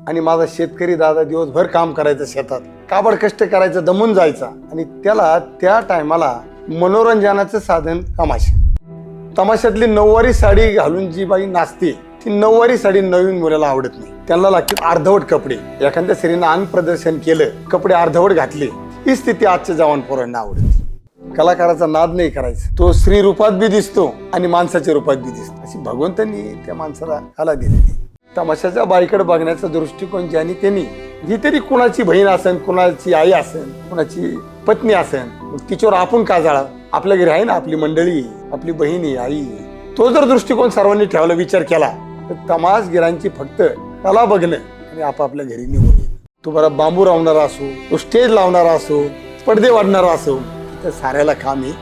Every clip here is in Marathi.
आणि माझा शेतकरी दादा दिवसभर काम करायचं शेतात, काबड कष्ट करायचं, दमून जायचा, आणि त्याला त्या टायमाला मनोरंजनाचं साधन तमाशा. तमाशातली नऊवारी साडी घालून जी बाई नाचते ती नऊवारी साडी नवीन मुलाला आवडत नाही. त्यांना लागतील अर्धवट कपडे. एखाद्या स्त्रीनं अंग प्रदर्शन केलं, कपडे अर्धवट घातले, ही स्थिती आजच्या जवान पोरांना आवडते. कलाकाराचा नाद नाही करायचा. तो स्त्री रूपात बी दिसतो आणि माणसाच्या रूपात बी दिसतो. अशी भगवंतांनी त्या माणसाला कला दिलेली. तमाशाच्या बाईकडे बघण्याचा दृष्टिकोन ज्यांनी त्यांनी, जी तरी कुणाची बहीण असेल, कुणाची आई असेल, कुणाची पत्नी असेल, तिच्यावर आपण का जाळा? आपल्या घरी आहे ना आपली मंडळी, आपली बहिणी, आई. तो जर दृष्टिकोन सर्वांनी ठेवला, विचार केला, तर तमाशगिरांची फक्त कला बघणं आणि आपापल्या घरी निघून येणं. तो बरा बांबू लावणारा असो, तो स्टेज लावणारा असो, पडदे वाढणारा असो, तर साऱ्याला काम आहे.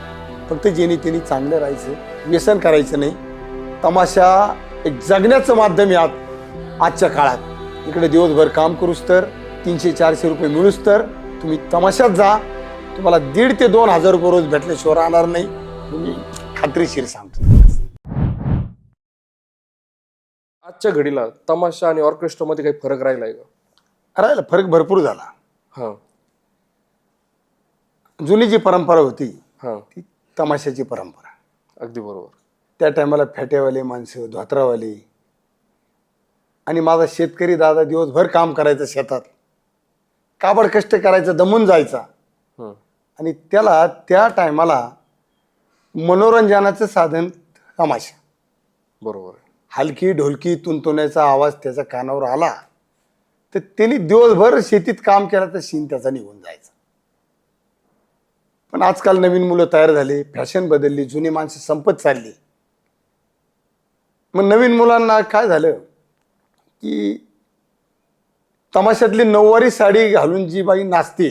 फक्त जेणे त्यांनी चांगलं राहायचं, व्यसन करायचं नाही. तमाशा एक जगण्याचं माध्यम आहे आजच्या काळात. इकडे दिवसभर काम करूस तर 300-400 रुपये मिळूस तर तुम्ही तमाशात जा. तुम्हाला 1,500 ते 2,000 रुपये रोज भेटल्याशिवाय राहणार नाही. तुम्ही खात्रीशीर सांगतो. आजच्या घडीला तमाशा आणि ऑर्केस्ट्रामध्ये काही फरक राहिलाय का? राहिला फरक भरपूर झाला. हा जुनी जी परंपरा होती हा ती तमाशाची परंपरा. अगदी बरोबर. त्या टायमाला फेट्यावाले माणसं, धोत्रावाले, आणि माझा शेतकरी दादा दिवसभर काम करायचं शेतात, काबड कष्ट करायचं, दमून जायचा, हम्म. आणि त्याला त्या टायमाला मनोरंजनाचं साधन तमाशा. बरोबर. हलकी ढोलकी तुंतुण्याचा आवाज त्याच्या कानावर आला तर त्यांनी दिवसभर शेतीत काम केलं तर शीन त्याचा निघून जायचा. पण आजकाल नवीन मुलं तयार झाले, फॅशन बदलली, जुनी माणसं संपत चालली. मग नवीन मुलांना काय झालं की तमाशातली नऊवारी साडी घालून जी बाई नाचते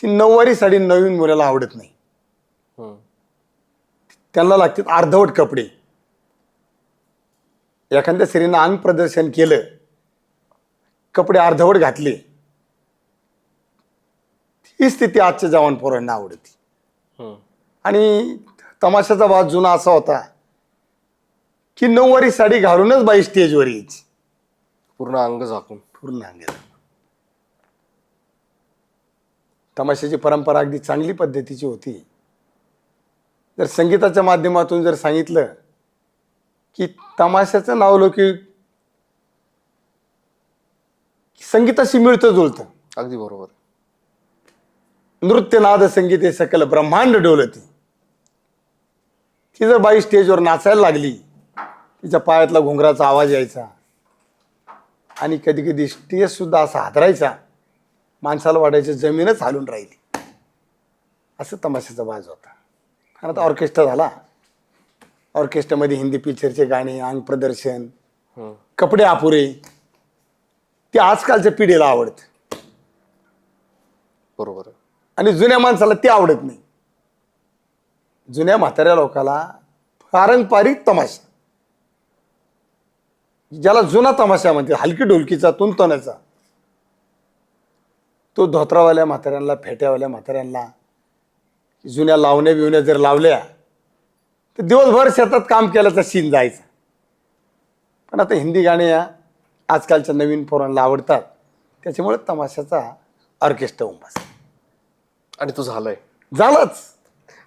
ती नऊवारी साडी नवीन मुलाला आवडत नाही. हम्म. त्यांना लागतील अर्धवट कपडे. एखाद्या स्त्रीनं अंग प्रदर्शन केलं, कपडे अर्धवट घातले, ही स्थिती आजच्या जवान पोरांना आवडते. हम्म. आणि तमाशाचा वाद जुना असा होता की नऊवारी साडी घालूनच बाई स्टेजवर यायची, पूर्ण अंग झाकून. पूर्ण अंग. तमाशाची परंपरा अगदी चांगली पद्धतीची होती. जर संगीताच्या माध्यमातून जर सांगितलं की तमाशाचं नाव लौकिक संगीताशी मिळतं जुळतं. अगदी बरोबर. नृत्य नाद संगीत हे सकल ब्रह्मांड डोलती. ती जर बाई स्टेजवर नाचायला लागली, तिच्या पायातला घुंगराचा आवाज यायचा, आणि कधी कधी स्टेज सुद्धा असा हादरायचा, माणसाला वाटायचं जमीनच हालून राहिली. असं तमाशाचा वाज होता. आणि आता ऑर्केस्ट्रा झाला. ऑर्केस्ट्रामध्ये हिंदी पिक्चरचे गाणे, अंग प्रदर्शन, हम्म. कपडे अपुरे, ते आजकालच्या पिढीला आवडतं. बरोबर. आणि जुन्या माणसाला ते आवडत नाही. जुन्या म्हाताऱ्या लोकाला पारंपरिक तमाशा, ज्याला जुना तमाशा म्हणते, हलकी ढोलकीचा, तुंतण्याचा, तो धोत्रावाल्या म्हाताऱ्यांना, फेट्यावाल्या म्हाताऱ्यांना जुन्या लावण्या बिवण्या जर लावल्या तर दिवसभर शेतात काम केल्याचा सीन जायचा. पण आता हिंदी गाणे या आजकालच्या नवीन पोरांना आवडतात, त्याच्यामुळे तमाशाचा ऑर्केस्ट्रा उंबास आणि तो झालाय. झालाच.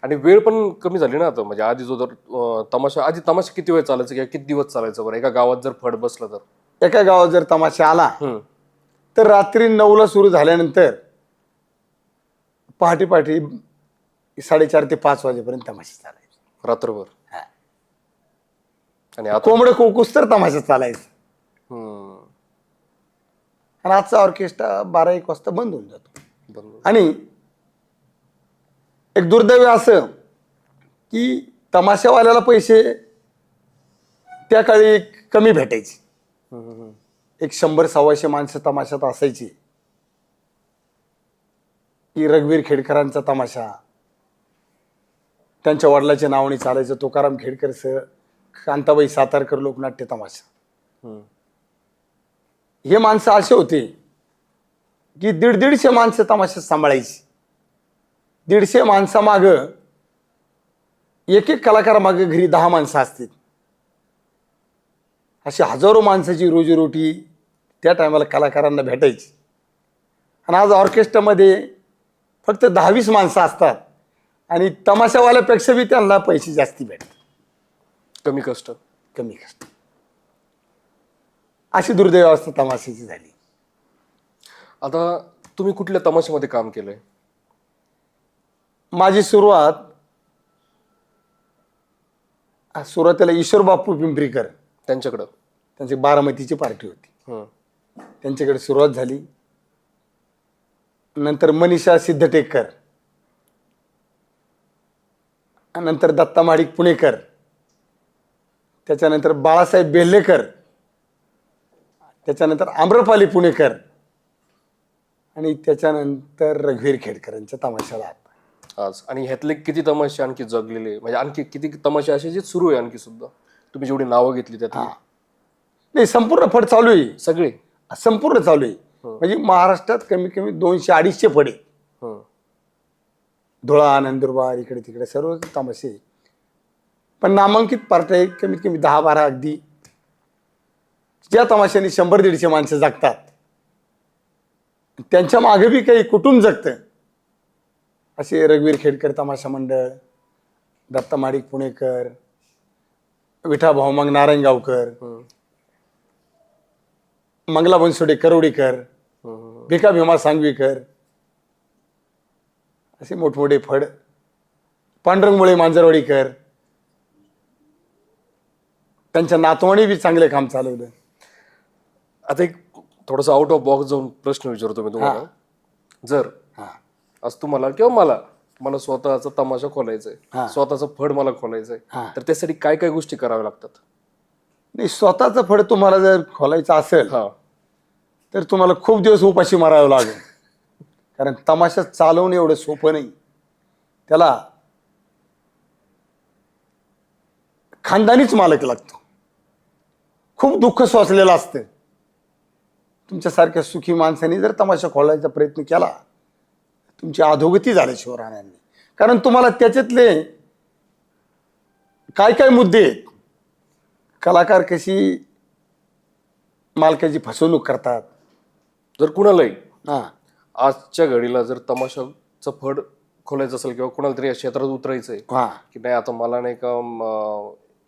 आणि वेळ पण कमी झाली ना आता. म्हणजे आधी जो जर आधी तमाशा किती वेळ चालायचा किंवा किती दिवस चालायचं बरं? एका गावात जर फड बसलं तर, एका गावात जर तमाशा आला हम्म. तर रात्री 9ला सुरू झाल्यानंतर पहाटे 4:30 ते 5 वाजेपर्यंत तमाशा चालायचा रात्रभर. हा. आणि आता कोंबडं कोकूस तर तमाशा चालायचा. हम्म. आणि आजचा ऑर्केस्ट्रा 12-1 वाजता बंद होऊन जातो. बरोबर. आणि एक दुर्दैव असं की तमाशावाल्याला पैसे त्या काळी कमी भेटायचे. हम्म. हम्म. एक 100-125 माणसं तमाशात असायची. की रघुवीर खेडकरांचा तमाशा, त्यांच्या वडिलाच्या नावाने चालायचं, तुकाराम खेडकर सर, कांताबाई सातारकर लोकनाट्य तमाशा. हम्म. हे माणसं असे होते की 150 माणसं तमाशा सांभाळायची. 150 माणसामाग एक कलाकार मागे घरी 10 माणसं असतील. अशी हजारो माणसाची रोजीरोटी त्या टायमाला कलाकारांना भेटायची. आणि आज ऑर्केस्ट्रामध्ये फक्त 10-20 माणसं असतात आणि तमाशावाल्यापेक्षा बी त्यांना पैसे जास्ती भेटतात. कमी कष्ट. कमी कष्ट. अशी दुर्दैव अवस्था तमाशाची झाली. आता तुम्ही कुठल्या तमाशामध्ये काम केलंय? माझी सुरुवातीला ईश्वर बापू पिंपरीकर, त्यांच्याकडं. त्यांची बारामतीची पार्टी होती, हं. त्यांच्याकडे सुरुवात झाली. नंतर मनीषा सिद्धटेकर, नंतर दत्ता महाडिक पुणेकर, त्याच्यानंतर बाळासाहेब बेल्लेकर, त्याच्यानंतर आम्रपाली पुणेकर आणि त्याच्यानंतर रघुवीर खेडकरांच्या तमाशाला आता आज. आणि ह्यातले किती तमाशे आणखी जगलेले, म्हणजे आणखी किती तमाशे असे जे सुरू आहे आणखी सुद्धा, तुम्ही जेवढी नावं घेतली त्यात? नाही, संपूर्ण फड चालू आहे. सगळे संपूर्ण चालू आहे. म्हणजे महाराष्ट्रात कमी कमी 200-250 फड आहे. हं. धुळा, नंदुरबार, इकडे तिकडे सर्व तमाशे. पण नामांकित पार्ट्या कमीत कमी 10-12 अगदी, ज्या तमाशाने 100-150 माणसं जगतात. त्यांच्या मागे बी काही कुटुंब जगतं. असे रघुवीर खेडकर तमाशा मंडळ, दत्ता महाडिक पुणेकर, विठा भाऊमंग नारायणगावकर, मंगला बनसोडे करोडीकर, भिका भीमा सांगवीकर, असे मोठमोठे फड, पांडुरंगमुळे मांजरवाडीकर, त्यांच्या नातवाने बी चांगले काम चालवलं. आता एक थोडासा आउट ऑफ बॉक्स जाऊन प्रश्न विचारतो मी तुम्हाला. जर आज तुम्हाला किंवा मला स्वतःचा तमाशा खोलायचा आहे, स्वतःचं फड मला खोलायचंय, तर त्यासाठी काय काय गोष्टी कराव्या लागतात? नाही, स्वतःचं फड तुम्हाला जर खोलायचं असेल तर तुम्हाला खूप दिवस उपाशी मारावं लागेल. कारण तमाशा चालवणं एवढं सोपं नाही. त्याला खानदानीच मालक लागतो. खूप दुःख सोसलेलं असतं. तुमच्यासारख्या सुखी माणसाने जर तमाशा खोलायचा प्रयत्न केला, तुमची अधोगती झाल्याशिवाय राहणार नाही. कारण तुम्हाला त्याच्यातले काय काय मुद्दे आहेत, कलाकार कशी मालकाची फसवणूक करतात. जर कुणालाही आजच्या घडीला जर तमाशाचं फड खोलायचं असेल किंवा कुणाला तरी या क्षेत्रात उतरायचंय की नाही, आता मला नाही का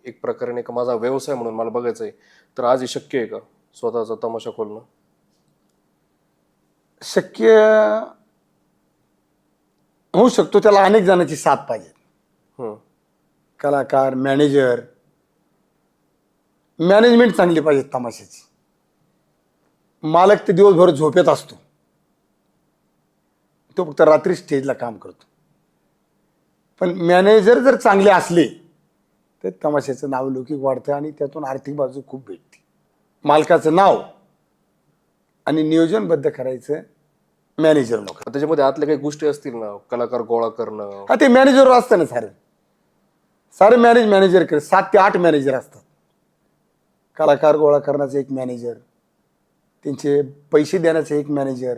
एक प्रकारे नाही का माझा व्यवसाय म्हणून मला बघायचंय, तर आज हे शक्य आहे का स्वतःचा तमाशा खोलणं? शक्य होऊ शकतो. त्याला अनेक जणांची साथ पाहिजे. कलाकार, मॅनेजमेंट चांगली पाहिजे तमाशाची. मालक ते दिवसभर झोपेत असतो, तो फक्त रात्री स्टेजला काम करतो. पण मॅनेजर जर चांगले असले तर तमाशाचं नाव लौकिक वाढतं आणि त्यातून आर्थिक बाजू खूप भेटते. मालकाचं नाव आणि नियोजनबद्ध करायचं मॅनेजर लोक. त्याच्यामध्ये आतल्या काही गोष्टी असतील ना, कलाकार गोळा करणं. ते मॅनेजर असतं ना. सारे मॅनेजर 7 ते 8 मॅनेजर असतात. कलाकार गोळा करण्याचं एक मॅनेजर, त्यांचे पैसे देण्याचं एक मॅनेजर,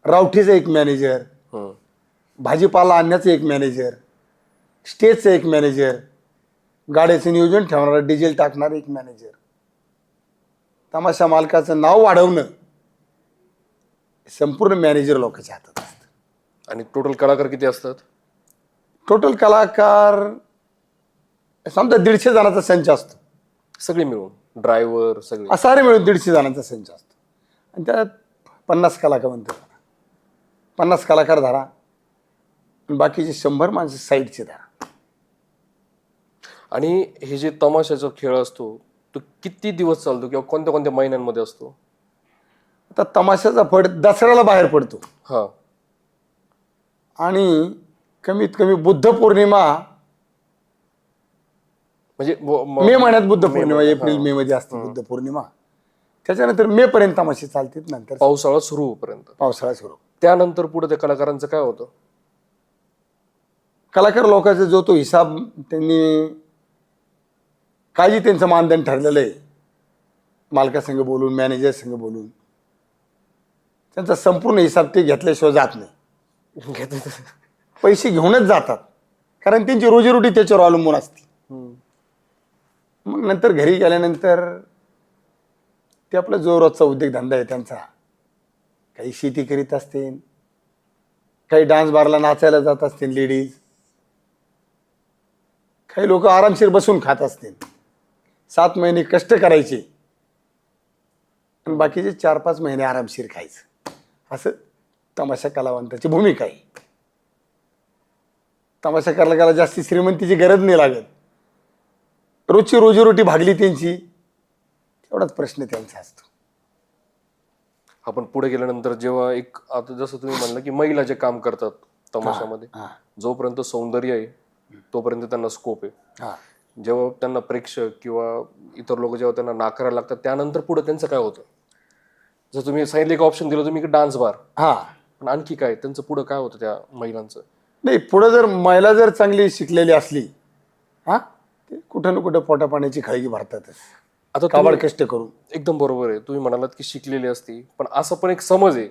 रावठीचं एक मॅनेजर, भाजीपाला आणण्याचं एक मॅनेजर, स्टेजचं एक मॅनेजर, गाड्याचं नियोजन ठेवणारा, डिझेल टाकणारा एक मॅनेजर. तमाशा मालकाचं नाव वाढवणं संपूर्ण मॅनेजर लोकांच्या हातात असतं. आणि टोटल कलाकार किती असतात? टोटल कलाकार समजा 150 जणांचा संच असतो. सगळे मिळून, ड्रायव्हर सगळे सारे मिळून 150 जणांचा संच असतो. आणि त्यात 50 कलाकार म्हणतात. 50 कलाकार धरा आणि बाकीचे 100 माणसं साईडचे धरा. आणि हे जे तमाशाचा खेळ असतो तो किती दिवस चालतो किंवा कोणत्या कोणत्या महिन्यांमध्ये असतो? आता तमाशाचा फड दसऱ्याला बाहेर पडतो. आणि कमीत कमी बुद्ध पौर्णिमा, म्हणजे मे महिन्यात बुद्ध पौर्णिमा, एप्रिल मे मध्ये असते बुद्ध पौर्णिमा. त्याच्यानंतर मे पर्यंत तमाशे चालतात. नंतर पावसाळा सुरू होईपर्यंत. पावसाळा सुरू. त्यानंतर पुढे त्या कलाकारांचं काय होतं? कलाकार लोकांचा जो तो हिसाब त्यांनी काळजी, त्यांचं मानधन ठरलेलं आहे. मालकासंग बोलून, मॅनेजर संग बोलून त्यांचा संपूर्ण हिसाब ते घेतल्याशिवाय जात नाही. पैसे घेऊनच जातात. कारण त्यांची रोजीरोटी त्याच्यावर अवलंबून असते. मग नंतर घरी गेल्यानंतर ते आपला जो रोजचा उद्योगधंदा आहे त्यांचा, काही शेती करीत असतील, काही डान्स बारला नाचायला जात असतील लेडीज, काही लोक आरामशीर बसून खात असतील, 7 महिने कष्ट करायचे आणि बाकीचे 4-5 महिने आरामशीर खायचं, असं तमाशा कलावंताची भूमिका आहे. तमाशा कलाकाराला जास्ती श्रीमंतीची गरज नाही लागत, रोजची रोजीरोटी भागली त्यांची, तेवढाच प्रश्न त्यांचा असतो. आपण पुढे गेल्यानंतर जेव्हा एक आता जसं तुम्ही म्हणलं की महिला जे काम करतात तमाशामध्ये, जोपर्यंत सौंदर्य आहे तोपर्यंत त्यांना स्कोप आहे. जेव्हा त्यांना प्रेक्षक किंवा इतर लोक जेव्हा त्यांना नाकारायला लागतात, त्यानंतर पुढे त्यांचं काय होतं? जर तुम्ही सांगितलं एक ऑप्शन दिलं तुम्ही डान्स बार, पण आणखी काय त्यांचं पुढं काय होतं त्या महिलांचं? नाही, पुढं जर महिला जर चांगली शिकलेली असली, ते कुठं ना कुठं पोटा पाण्याची खाळगी भरतातच, आता काबाड कष्ट करून. एकदम बरोबर आहे, तुम्ही म्हणालात की शिकलेली असती, पण असं पण एक समज आहे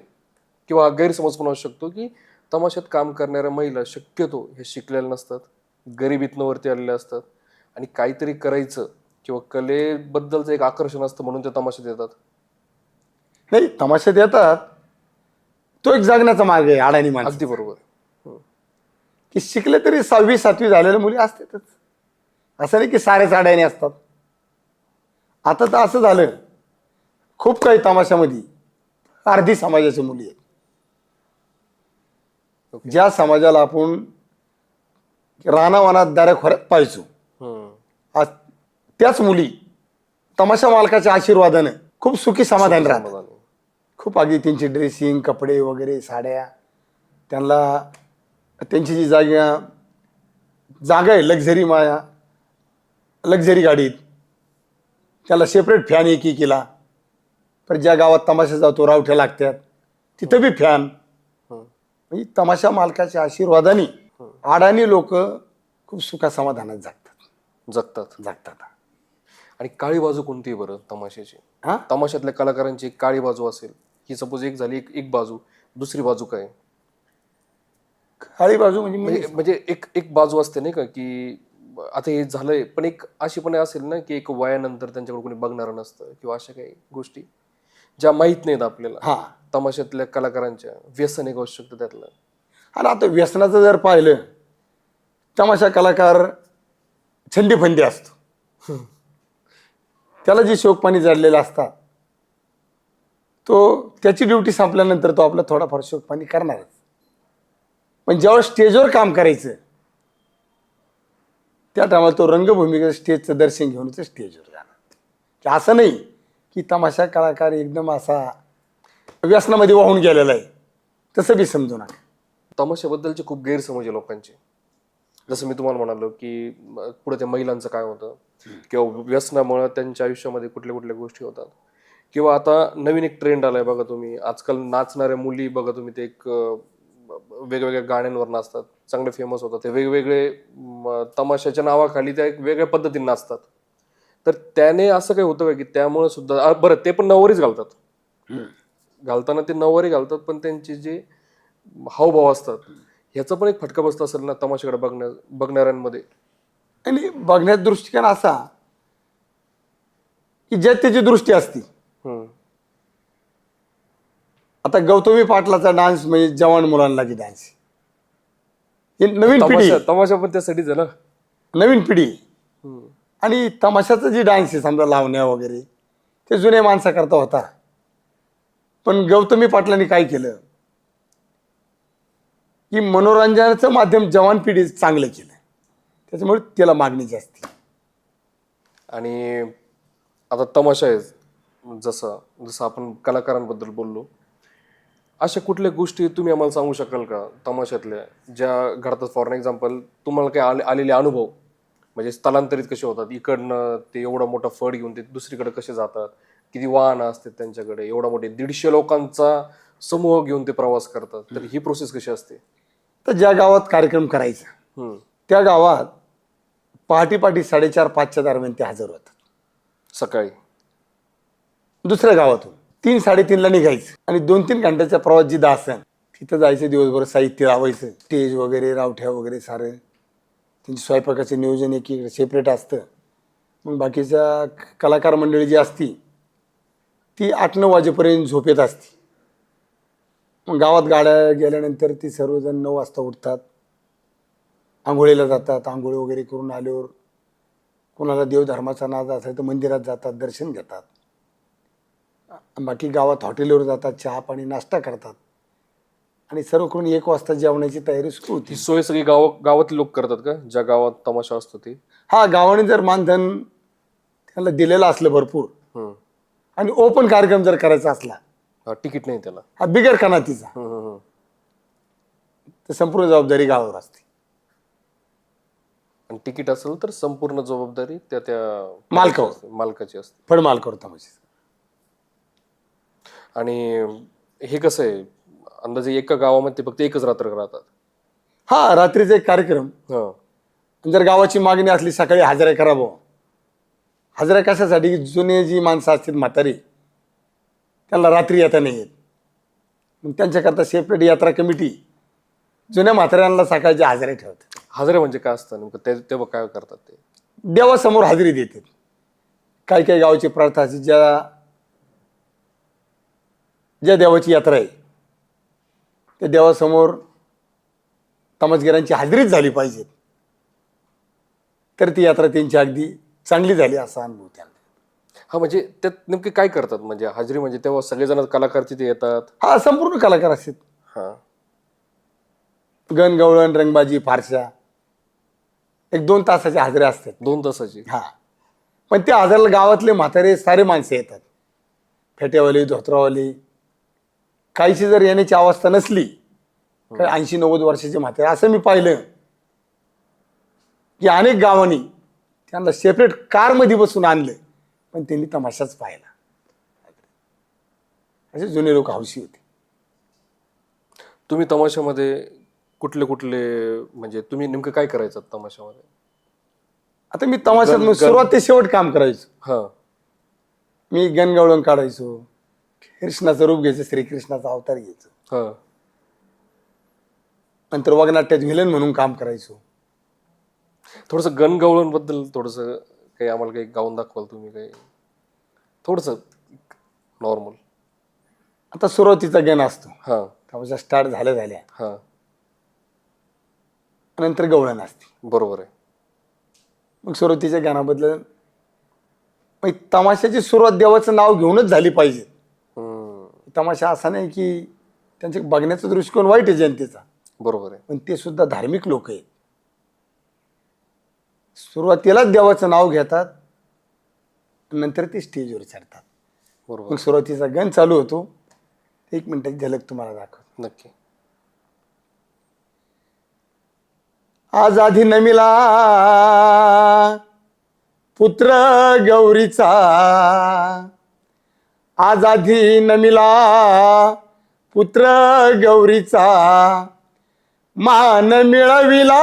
किंवा गैरसमज पण असू शकतो की तमाशात काम करणाऱ्या महिला शक्यतो हे शिकलेल्या नसतात, गरिबीतनं वरती आलेल्या असतात आणि काहीतरी करायचं किंवा कलेबद्दलचं एक आकर्षण असतं म्हणून ते तमाशात येतात. नाही, तमाशात येतात, तो एक जगण्याचा मार्ग आहे. अडाणी माणसं अगदी बरोबर की शिकले तरी 6वी-7वी झालेल्या मुली असतातच, असं नाही की सारेच अडाणी असतात. आता तर असं झालं, खूप काही तमाशामध्ये अर्धी समाजाच्या मुली आहेत. ज्या समाजाला आपण रानावनात दाऱ्याखोऱ्यात पाहायचो, आज त्याच मुली तमाशा मालकाच्या आशीर्वादानं खूप सुखी समाधान राहतात. खूप अगदी त्यांची ड्रेसिंग, कपडे वगैरे, साड्या, त्यांना त्यांची जी जागा आहे लक्झरी गाडीत, त्याला सेपरेट फॅन एकीला. तर ज्या गावात तमाशा जातो रावठ्या लागतात तिथं बी फॅन. म्हणजे तमाशा मालकाच्या आशीर्वादाने अडाणी लोक खूप सुखा समाधानात जगतात. आणि काळी बाजू कोणती बरं तमाशाची? तमाशातल्या कलाकारांची एक काळी बाजू असेल, ही सपोज एक झाली, एक बाजू, दुसरी बाजू काय? काळी बाजू म्हणजे एक बाजू असते नाही का, की आता हे झालंय, पण एक अशी पण असेल ना की एक वयानंतर त्यांच्याकडे कोणी बघणारं नसतं किंवा अशा काही गोष्टी ज्या माहित नाहीत आपल्याला. तमाशातल्या कलाकारांच्या व्यसन एक असू शकतं त्यातलं. आणि आता व्यसनाचं जर पाहिलं, तमाशा कलाकार छंदी असतो, त्याला जे शोकपाणी जडलेलं असतात, तो त्याची ड्युटी संपल्यानंतर तो आपला थोडाफार शोकपाणी करणारच. पण ज्यावेळेस स्टेजवर काम करायचं, त्या टायमाला तो रंगभूमीकडे स्टेजचं दर्शन घेऊनच स्टेजवर जाणार. असं नाही की तमाशा कलाकार एकदम असा व्यसनामध्ये वाहून गेलेला आहे, तसं बी समजू नका. तमाशाबद्दलचे खूप गैरसमज आहे लोकांचे. जसं मी तुम्हाला म्हणालो की पुढे त्या महिलांचं काय होतं किंवा व्यसनामुळे त्यांच्या आयुष्यामध्ये कुठल्या कुठल्या गोष्टी होतात. किंवा आता नवीन एक ट्रेंड आलाय बघा तुम्ही, आजकाल नाचणाऱ्या मुली बघा तुम्ही, ते एक वेगवेगळ्या गाण्यांवर नाचतात, चांगले फेमस होतात, ते वेगवेगळे तमाशाच्या नावाखाली त्या एक वेगळ्या पद्धतीने नाचतात. तर त्याने असं काही होतं का की त्यामुळे सुद्धा, बरं ते पण नऊवारीच घालताना ते नऊवारी घालतात, पण त्यांचे जे हावभाव असतात ह्याचा पण एक फटका बसत असेल ना तमाशाकडे बघणाऱ्यांमध्ये? आणि बघण्याचा दृष्टिकोन असा की ज्यात त्याची दृष्टी असती. आता गौतमी पाटलाचा डान्स म्हणजे जवान मुलांना की डान्स, ही नवीन पिढी, तमाशा पण त्यासाठीच आहे ना, नवीन पिढी. आणि तमाशाचा जी डान्स आहे समजा लावण्या वगैरे, ते जुन्या माणसाकरता होता. पण गौतमी पाटलांनी काय केलं की मनोरंजनाचं माध्यम जवान पिढी चांगलं केलं, त्याच्यामुळे त्याला मागणी जास्त. आणि आता तमाशा आहे, जसं आपण कलाकारांबद्दल बोललो, अशा कुठल्या गोष्टी तुम्ही आम्हाला सांगू शकाल का तमाशातल्या ज्या घडतात? फॉर एक्झाम्पल, तुम्हाला काही आलेले अनुभव, म्हणजे स्थलांतरित कसे होतात, इकडनं ते एवढा मोठा फड घेऊन ते दुसरीकडे कसे जातात, किती वाहनं असतात त्यांच्याकडे, एवढा मोठे 150 लोकांचा समूह घेऊन ते प्रवास करतात, तर ही प्रोसेस कशी असते? तर ज्या गावात कार्यक्रम करायचा त्या गावात पहाटे 4:30-5च्या दरम्यान ते हजर होतात. सकाळी दुसऱ्या गावातून 3-3:30ला निघायचं आणि 2-3 घंट्याचा प्रवास जिथं असेल तिथं जायचं. दिवसभर साहित्य लावायचं, स्टेज वगैरे, रावठ्या वगैरे सारं. त्यांची स्वयंपाकाचे नियोजन एकीकडे सेपरेट असतं. मग बाकीच्या कलाकार मंडळी जी असती ती 8-9 वाजेपर्यंत झोपेत असते. मग गावात गाड्या गेल्यानंतर ती सर्वजण 9 वाजता उठतात, आंघोळीला जातात. आंघोळी वगैरे करून आल्यावर कोणाला देवधर्माचा नाद असेल तर मंदिरात जातात, दर्शन घेतात. बाकी गावात हॉटेलवर जातात, चहा पाणी नाश्ता करतात आणि सर्व करून 1 वाजता जेवणाची तयारी सुरू होती. ही सोय सगळी गावातले लोक करतात का, ज्या गावात तमाशा असतो ती? हा, गावाने जर मानधन त्याला दिलेलं असलं भरपूर हम्म. आणि ओपन कार्यक्रम जर करायचा असला, तिकीट नाही त्याला? हा बिगर कनातीचा, तर संपूर्ण जबाबदारी गावावर असते. आणि तिकीट असेल तर संपूर्ण जबाबदारी त्या त्या मालकाची असते. फड मालकावर तमाशा. आणि हे कसं आहे, अंदाजे एका गावामध्ये फक्त एकच रात्र राहतात? हा, रात्रीचा एक कार्यक्रम. जर गावाची मागणी असली सकाळी हाजऱ्या करा भाऊ. हाजऱ्या कशासाठी? जुने जी माणसं असतात म्हातारी, त्यांना रात्री येता नाही येत, मग त्यांच्याकरता सेपरेट यात्रा कमिटी जुन्या म्हाताऱ्यांना सकाळच्या हाजऱ्या ठेवतात. हाजरे म्हणजे काय असतं नेमकं, तेव्हा काय करतात ते? देवासमोर हजेरी देतात. काही काही गावाची प्रथा अशी, ज्या देवाची यात्रा आहे त्या देवासमोर तमाशगिरांची हजेरीच झाली पाहिजे, तर ती यात्रा त्यांची अगदी चांगली झाली असा अनुभव त्यांना. हा, म्हणजे त्यात नेमके काय करतात? म्हणजे हाजरी म्हणजे तेव्हा सगळेजण कलाकार तिथे येतात? हा, संपूर्ण कलाकार असतात. हा, गणगवळण, रंगबाजी, फारशा, 1-2 तासाच्या हाजऱ्या असतात. 2 तासाची? हा, पण त्या हाजऱ्याला गावातले म्हातारे सारे माणसं येतात. फेट्यावाली, धोत्रावाली. काहीशी जर येण्याची अवस्था नसली, काही 80-90 वर्षाचे म्हातारे, असं मी पाहिलं की अनेक गावांनी त्यांना सेपरेट कारमध्ये बसून आणलं, पण त्यांनी तमाशाच पाहिला. असे जुने लोक हौशी होते. तुम्ही तमाशामध्ये कुठले म्हणजे तुम्ही नेमकं काय करायचं तमाशामध्ये? आता मी तमाशात सुरुवात ते शेवट काम करायचो. हा, मी गणगवळण काढायचो, कृष्णाचं रूप घ्यायचं, श्रीकृष्णाचा अवतार घ्यायचो. हा. नंतर वगनाट्यात व्हिलन म्हणून काम करायचो. थोडस गणगवळण बद्दल थोडस काही आम्हाला काही गाऊन दाखवाल तुम्ही? काही थोडस नॉर्मल. आता सुरुवातीचा गण असतो, हा, तमाशा स्टार्ट झाल्या हा, नंतर गवळण असते. बरोबर आहे. मग सुरुवातीच्या गाण्याबद्दल मग तमाशाची सुरुवात देवाचं नाव घेऊनच झाली पाहिजे. तमाशा असा नाही की त्यांचे बघण्याचा दृष्टिकोन वाईट आहे जनतेचा, बरोबर आहे, पण ते सुद्धा धार्मिक लोक आहेत. सुरुवातीलाच देवाचं नाव घेतात, नंतर ते स्टेजवर चढतात. बरोबर. मग सुरुवातीचा गण चालू होतो. 1 मिनिटाची झलक तुम्हाला दाखवतो. नक्की. आज आधी नमिला पुत्र गौरीचा, आज आधी नमिला पुत्र गौरीचा, मान मिळविला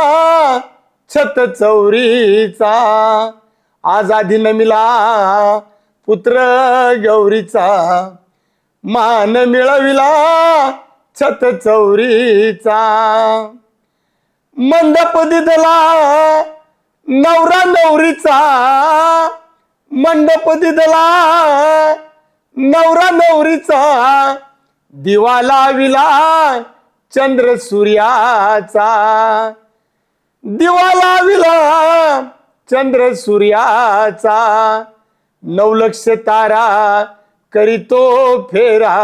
छत चौरीचा. आज आधी नमिला पुत्र गौरीचा, मान मिळविला छत चौरीचा. मंडप दिदला नवरा नवरीचा, मंडप दिदला नवरा नवरीचा, दिवा लाविला चंद्र सूर्याचा, दिवा लाविला चंद्र सूर्याचा. 9 लक्ष तारा करीतो फेरा,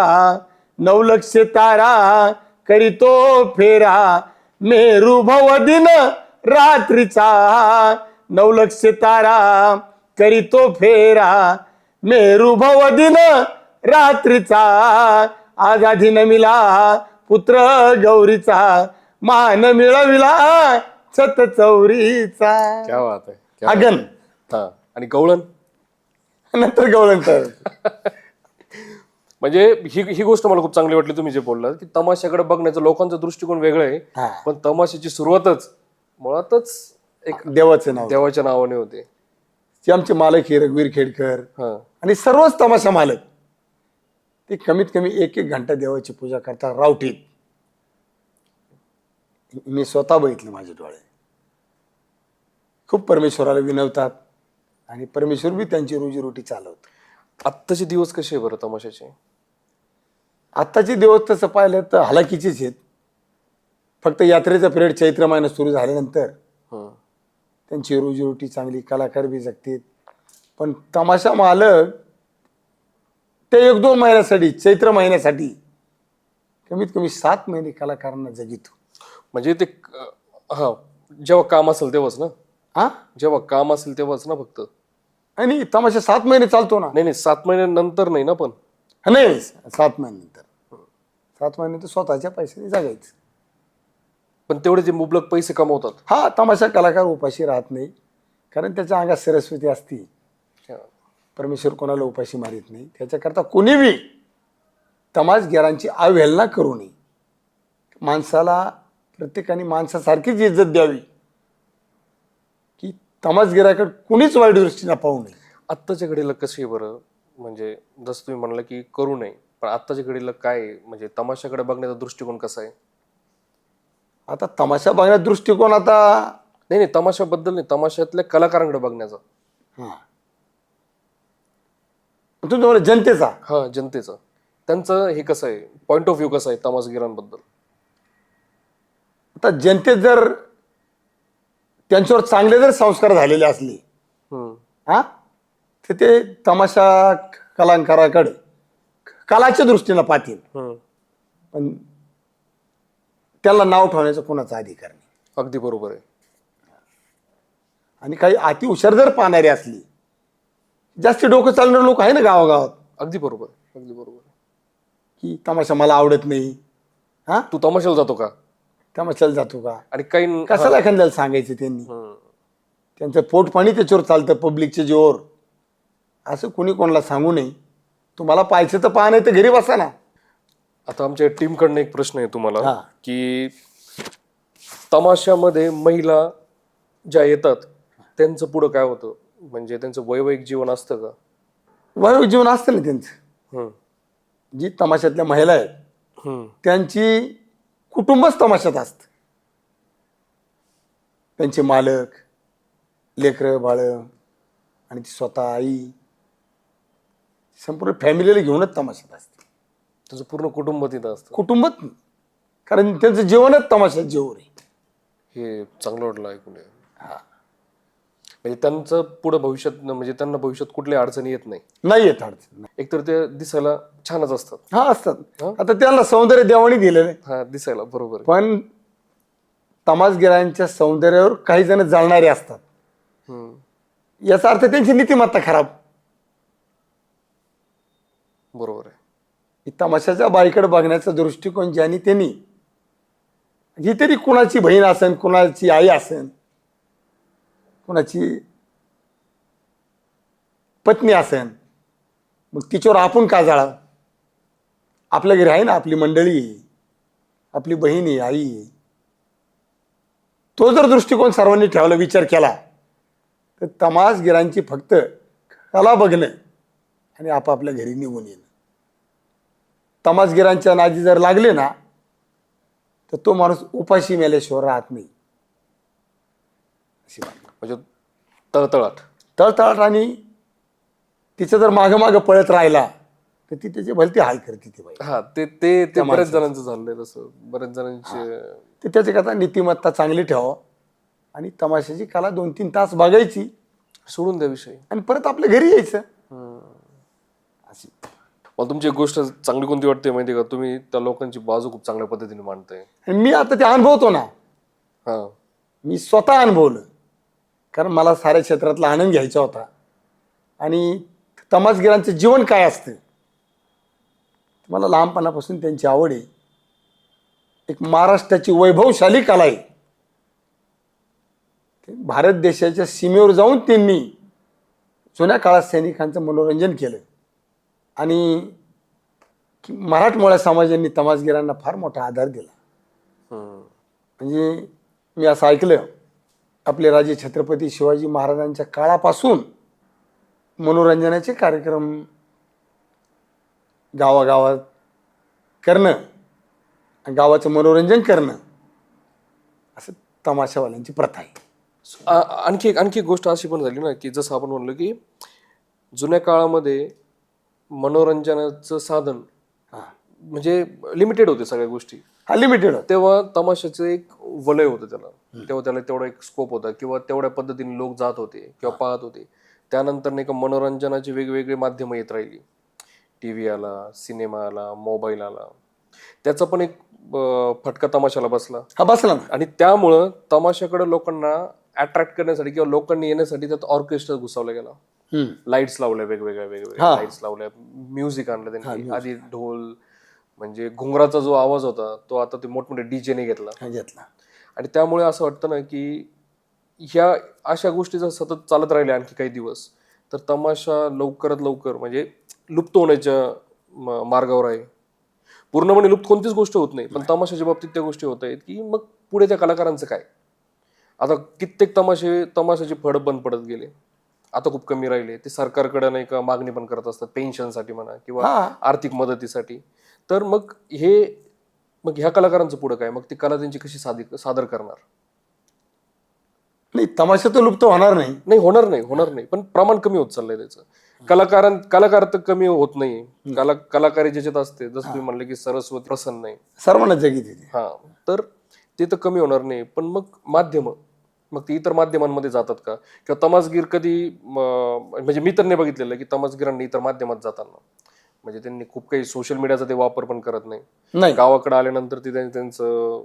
9 लक्ष तारा करीतो फेरा, मेरू भवदिन रात्रीचा. 9 लक्ष तारा करीतो फेरा, मेरू भवदिन रात्रीचा. आज आधी नमिला पुत्र गौरीचा, मान मिळविला छत चौरीचा. क्या बात आहे. अगन. हा, आणि गवळण नंतर गवळण. तर म्हणजे ही गोष्ट मला खूप चांगली वाटली तुम्ही जे बोललात की तमाशाकडे बघण्याचा लोकांचा दृष्टिकोन वेगळा आहे, पण तमाशाची सुरुवातच मुळातच एक देवाच्या नावाने होते. ते आमचे मालक हे रघुवीर खेडकर हा, आणि सर्वच तमाशा मालक ते कमीत कमी 1-1 घंटा देवाची पूजा करतात रावटीत. मी स्वतः बघितलं माझे डोळे. खूप परमेश्वराला विनवतात आणि परमेश्वर बी त्यांची रोजीरोटी चालवतो. आत्ताचे दिवस कसे आहे बरं तमाशाचे? आत्ताचे दिवस तसं पाहिलं तर हलाखीचेच आहेत. फक्त यात्रेचा पिरियड चैत्र महिना सुरू झाल्यानंतर हं. त्यांची रोजीरोटी चांगली, कलाकार बी जगतील. पण तमाशा मालक ते 1-2 महिन्यासाठी, चैत्र महिन्यासाठी कमीत कमी 7 महिने कलाकारांना जगितो. म्हणजे ते हा, जेव्हा काम असेल तेव्हाच ना? हा, जेव्हा काम असेल तेव्हाच ना फक्त? आणि तमाशा 7 महिने चालतो ना. नाही 7 महिन्यानंतर नाही ना पण? नाही 7 महिन्यानंतर. 7 महिने तर स्वतःच्या पैशाने जगायचं. पण तेवढे जे मुबलक पैसे कमवतात. हा, तमाशा कलाकार उपाशी राहत नाही, कारण त्याच्या अंगात सरस्वती असती. परमेश्वर कोणाला उपाशी मारित नाही. त्याच्याकरता कोणी बी तमाशगिरांची अवहेलना करू नये. माणसाला प्रत्येकाने माणसासारखीच इज्जत द्यावी, की तमाशगिराकडे कुणीच वाईट दृष्टीने पाहू नये. आत्ताच्या घडीला कशी आहे बरं? म्हणजे जसं तुम्ही म्हणलं की करू नये, पण आत्ताच्या घडीला काय आहे? म्हणजे तमाशाकडे बघण्याचा दृष्टिकोन कसा आहे? आता तमाशा बघण्याचा दृष्टिकोन आता नाही तमाशाबद्दल नाही, तमाशातल्या कलाकारांकडे बघण्याचा. हा, तुमच्या मला जनतेचा. हा, जनतेचा. त्यांचं हे कसं आहे, पॉइंट ऑफ व्ह्यू कसं आहे तमाशगिरांबद्दल? आता जनतेत जर त्यांच्यावर चांगले जर संस्कार झालेले असले हा, तर ते तमाशा कलाकाराकडे कलाच्या दृष्टीनं पाहतील. पण त्याला नाव ठेवण्याचा कोणाचा अधिकार नाही. अगदी बरोबर आहे. आणि काही अति हुशार जर पाहणारे असली, जास्त डोकं चालणारे लोक आहे ना गावागावात, अगदी बरोबर आहे, अगदी बरोबर आहे. की तमाशा मला आवडत नाही. हा, तू तमाशाला जातो का? तमाशाला जातो का? आणि काही कशाला एखाद्याला सांगायचं त्यांनी? त्यांचं पोट पाणी त्याच्यावर चालतं, पब्लिकच्या जीवावर. असं कोणी कोणाला सांगू नये. तुम्हाला पाहायचं तर पहा, नाही तर घरी बसा ना. आता आमच्या टीमकडनं एक प्रश्न आहे तुम्हाला, हा. की तमाशामध्ये महिला ज्या येतात त्यांचं पुढं काय होतं? म्हणजे त्यांचं वैवाहिक जीवन असतं का? वैवाहिक जीवन असतं ना त्यांचं. हम्म. जी तमाशातल्या महिला आहेत हम्म. त्यांची कुटुंबच तमाशात असतं. त्यांचे मालक, लेकरं बाळ आणि ती स्वतः आई, संपूर्ण फॅमिलीला घेऊनच तमाशात असते. त्यांचं पूर्ण कुटुंब तिथं असतं. कुटुंबात, कारण त्यांचं जीवनच तमाशात जीवन आहे. हे चांगलं वाटलं ऐकून. म्हणजे त्यांचं पुढं भविष्यात, म्हणजे त्यांना भविष्यात कुठल्या अडचणी येत नाही. नाही येत अडचण. एकतर ते दिसायला छानच असतात. हा, असतात. आता त्यांना सौंदर्य देवाणी दिलेलं आहे. हा, दिसायला बरोबर आहे. पण तमाशगिरांच्या सौंदर्यावर काही जण जाळणारे असतात. याचा अर्थ त्यांची नीतिमत्ता खराब. बरोबर आहे. तमाशाच्या बाईकडे बघण्याचा दृष्टिकोन ज्यांनी त्यांनी, ही तरी कुणाची बहीण असेल, कुणाची आई असेल, कुणाची पत्नी असेल, मग तिच्यावर आपण का जाळा? आपल्या घरी आहे ना आपली मंडळी आहे, आपली बहीण आहे, आई आहे. तो जर दृष्टिकोन सर्वांनी ठेवला, विचार केला, तर तमाशगिरांची फक्त कला बघणं आणि आपापल्या घरी निघून येणं. तमाशगिरांच्या नादी जर लागले ना, तर तो माणूस उपाशी मेल्याशिवाय राहत नाही. अशी बात. म्हणजे तळतळाट. तळतळाट. आणि तिचं जर मागं मागं पळत राहिला तर ती त्याची भलती हाल करते ती बाई. हा, ते ते ते बऱ्याच जणांचं झालंय तसं. बऱ्याच जणांचे ते त्याच्याकरता नीतिमत्ता चांगली ठेवा आणि तमाशाची कला 2-3 तास बघायची, सोडून द्या विषय आणि परत आपल्या घरी यायचं. अशी. मला तुमची एक गोष्ट चांगली कोणती वाटते माहिती का? तुम्ही त्या लोकांची बाजू खूप चांगल्या पद्धतीने मांडताय. आणि मी आता ते अनुभवतो ना, हा, मी स्वतः अनुभवलं, कारण मला साऱ्या क्षेत्रातला आनंद घ्यायचा होता. आणि तमाशगिरांचं जीवन काय असतं मला लहानपणापासून त्यांची आवड आहे. एक महाराष्ट्राची वैभवशाली कला आहे. भारत देशाच्या सीमेवर जाऊन त्यांनी जुन्या काळात सैनिकांचं मनोरंजन केलं. आणि मराठमोळ्या समाजांनी तमाशगिरांना फार मोठा आधार दिला. म्हणजे मी असं ऐकलं, आपले राजे छत्रपती शिवाजी महाराजांच्या काळापासून मनोरंजनाचे कार्यक्रम गावागावात करणं, गावाचं मनोरंजन करणं, असं तमाशावाल्यांची प्रथा आहे. आणखी एक गोष्ट अशी पण झाली ना, की जसं आपण म्हणलो की जुन्या काळामध्ये मनोरंजनाचं साधन म्हणजे लिमिटेड होते सगळ्या गोष्टी. लिमिटेड तेव्हा तमाशाचं एक वलय होतं त्याला, तेव्हा त्याला तेवढा एक स्कोप होता किंवा तेवढ्या पद्धतीने लोक जात होते किंवा पाहत होते. त्यानंतर नाही का मनोरंजनाची वेगवेगळी माध्यमं येत राहिली. टीव्ही आला, सिनेमा आला, मोबाईल आला, त्याचा पण एक फटका तमाशाला बसला. बसला ना. आणि त्यामुळं तमाशाकडे लोकांना अट्रॅक्ट करण्यासाठी किंवा लोकांनी येण्यासाठी त्यात ऑर्केस्ट्रा घुसवला गेला. लाईट्स लावल्या, वेगवेगळ्या लाईट्स लावल्या, म्युझिक आणलं त्यांनी. आधी ढोल म्हणजे घुंगराचा जो आवाज होता तो आता ते मोठमोठे डीजेने घेतला. आणि त्यामुळे असं वाटतं ना की ह्या अशा गोष्टी जर सतत चालत राहिल्या आणखी काही दिवस तर तमाशा लवकरात लवकर म्हणजे लुप्त होण्याच्या मार्गावर आहे. पूर्णपणे लुप्त कोणतीच गोष्ट होत नाही, पण तमाशाच्या बाबतीत त्या गोष्टी होत आहेत की मग पुढे त्या कलाकारांचं काय. आता कित्येक तमाशाचे फड बंद पडत गेले, आता खूप कमी राहिले. ते सरकारकडे नाही का मागणी पण करत असतात पेन्शनसाठी म्हणा किंवा आर्थिक मदतीसाठी. तर मग ह्या कलाकारांचं पुढे काय, मग ती कला त्यांची कशी सादर करणार. नाही, तमाशा तर लुप्त होणार नाही. होणार नाही, पण प्रमाण कमी होत चाललंय त्याचं. कलाकार तर कमी होत नाही, कलाकारी ज्याच्यात असते, जसं तुम्ही म्हणले की सरस्वती प्रसन्न आहे, सर्वांना जगी तर ते तर कमी होणार नाही. पण मग ते इतर माध्यमांमध्ये जातात का, किंवा तमासगीर कधी म्हणजे मी तर नाही बघितलेलं की तमासगीरांनी इतर माध्यमात जाताना म्हणजे त्यांनी खूप काही सोशल मीडियाचा ते वापर पण करत नाही. गावाकडे आल्यानंतर ते त्यांचं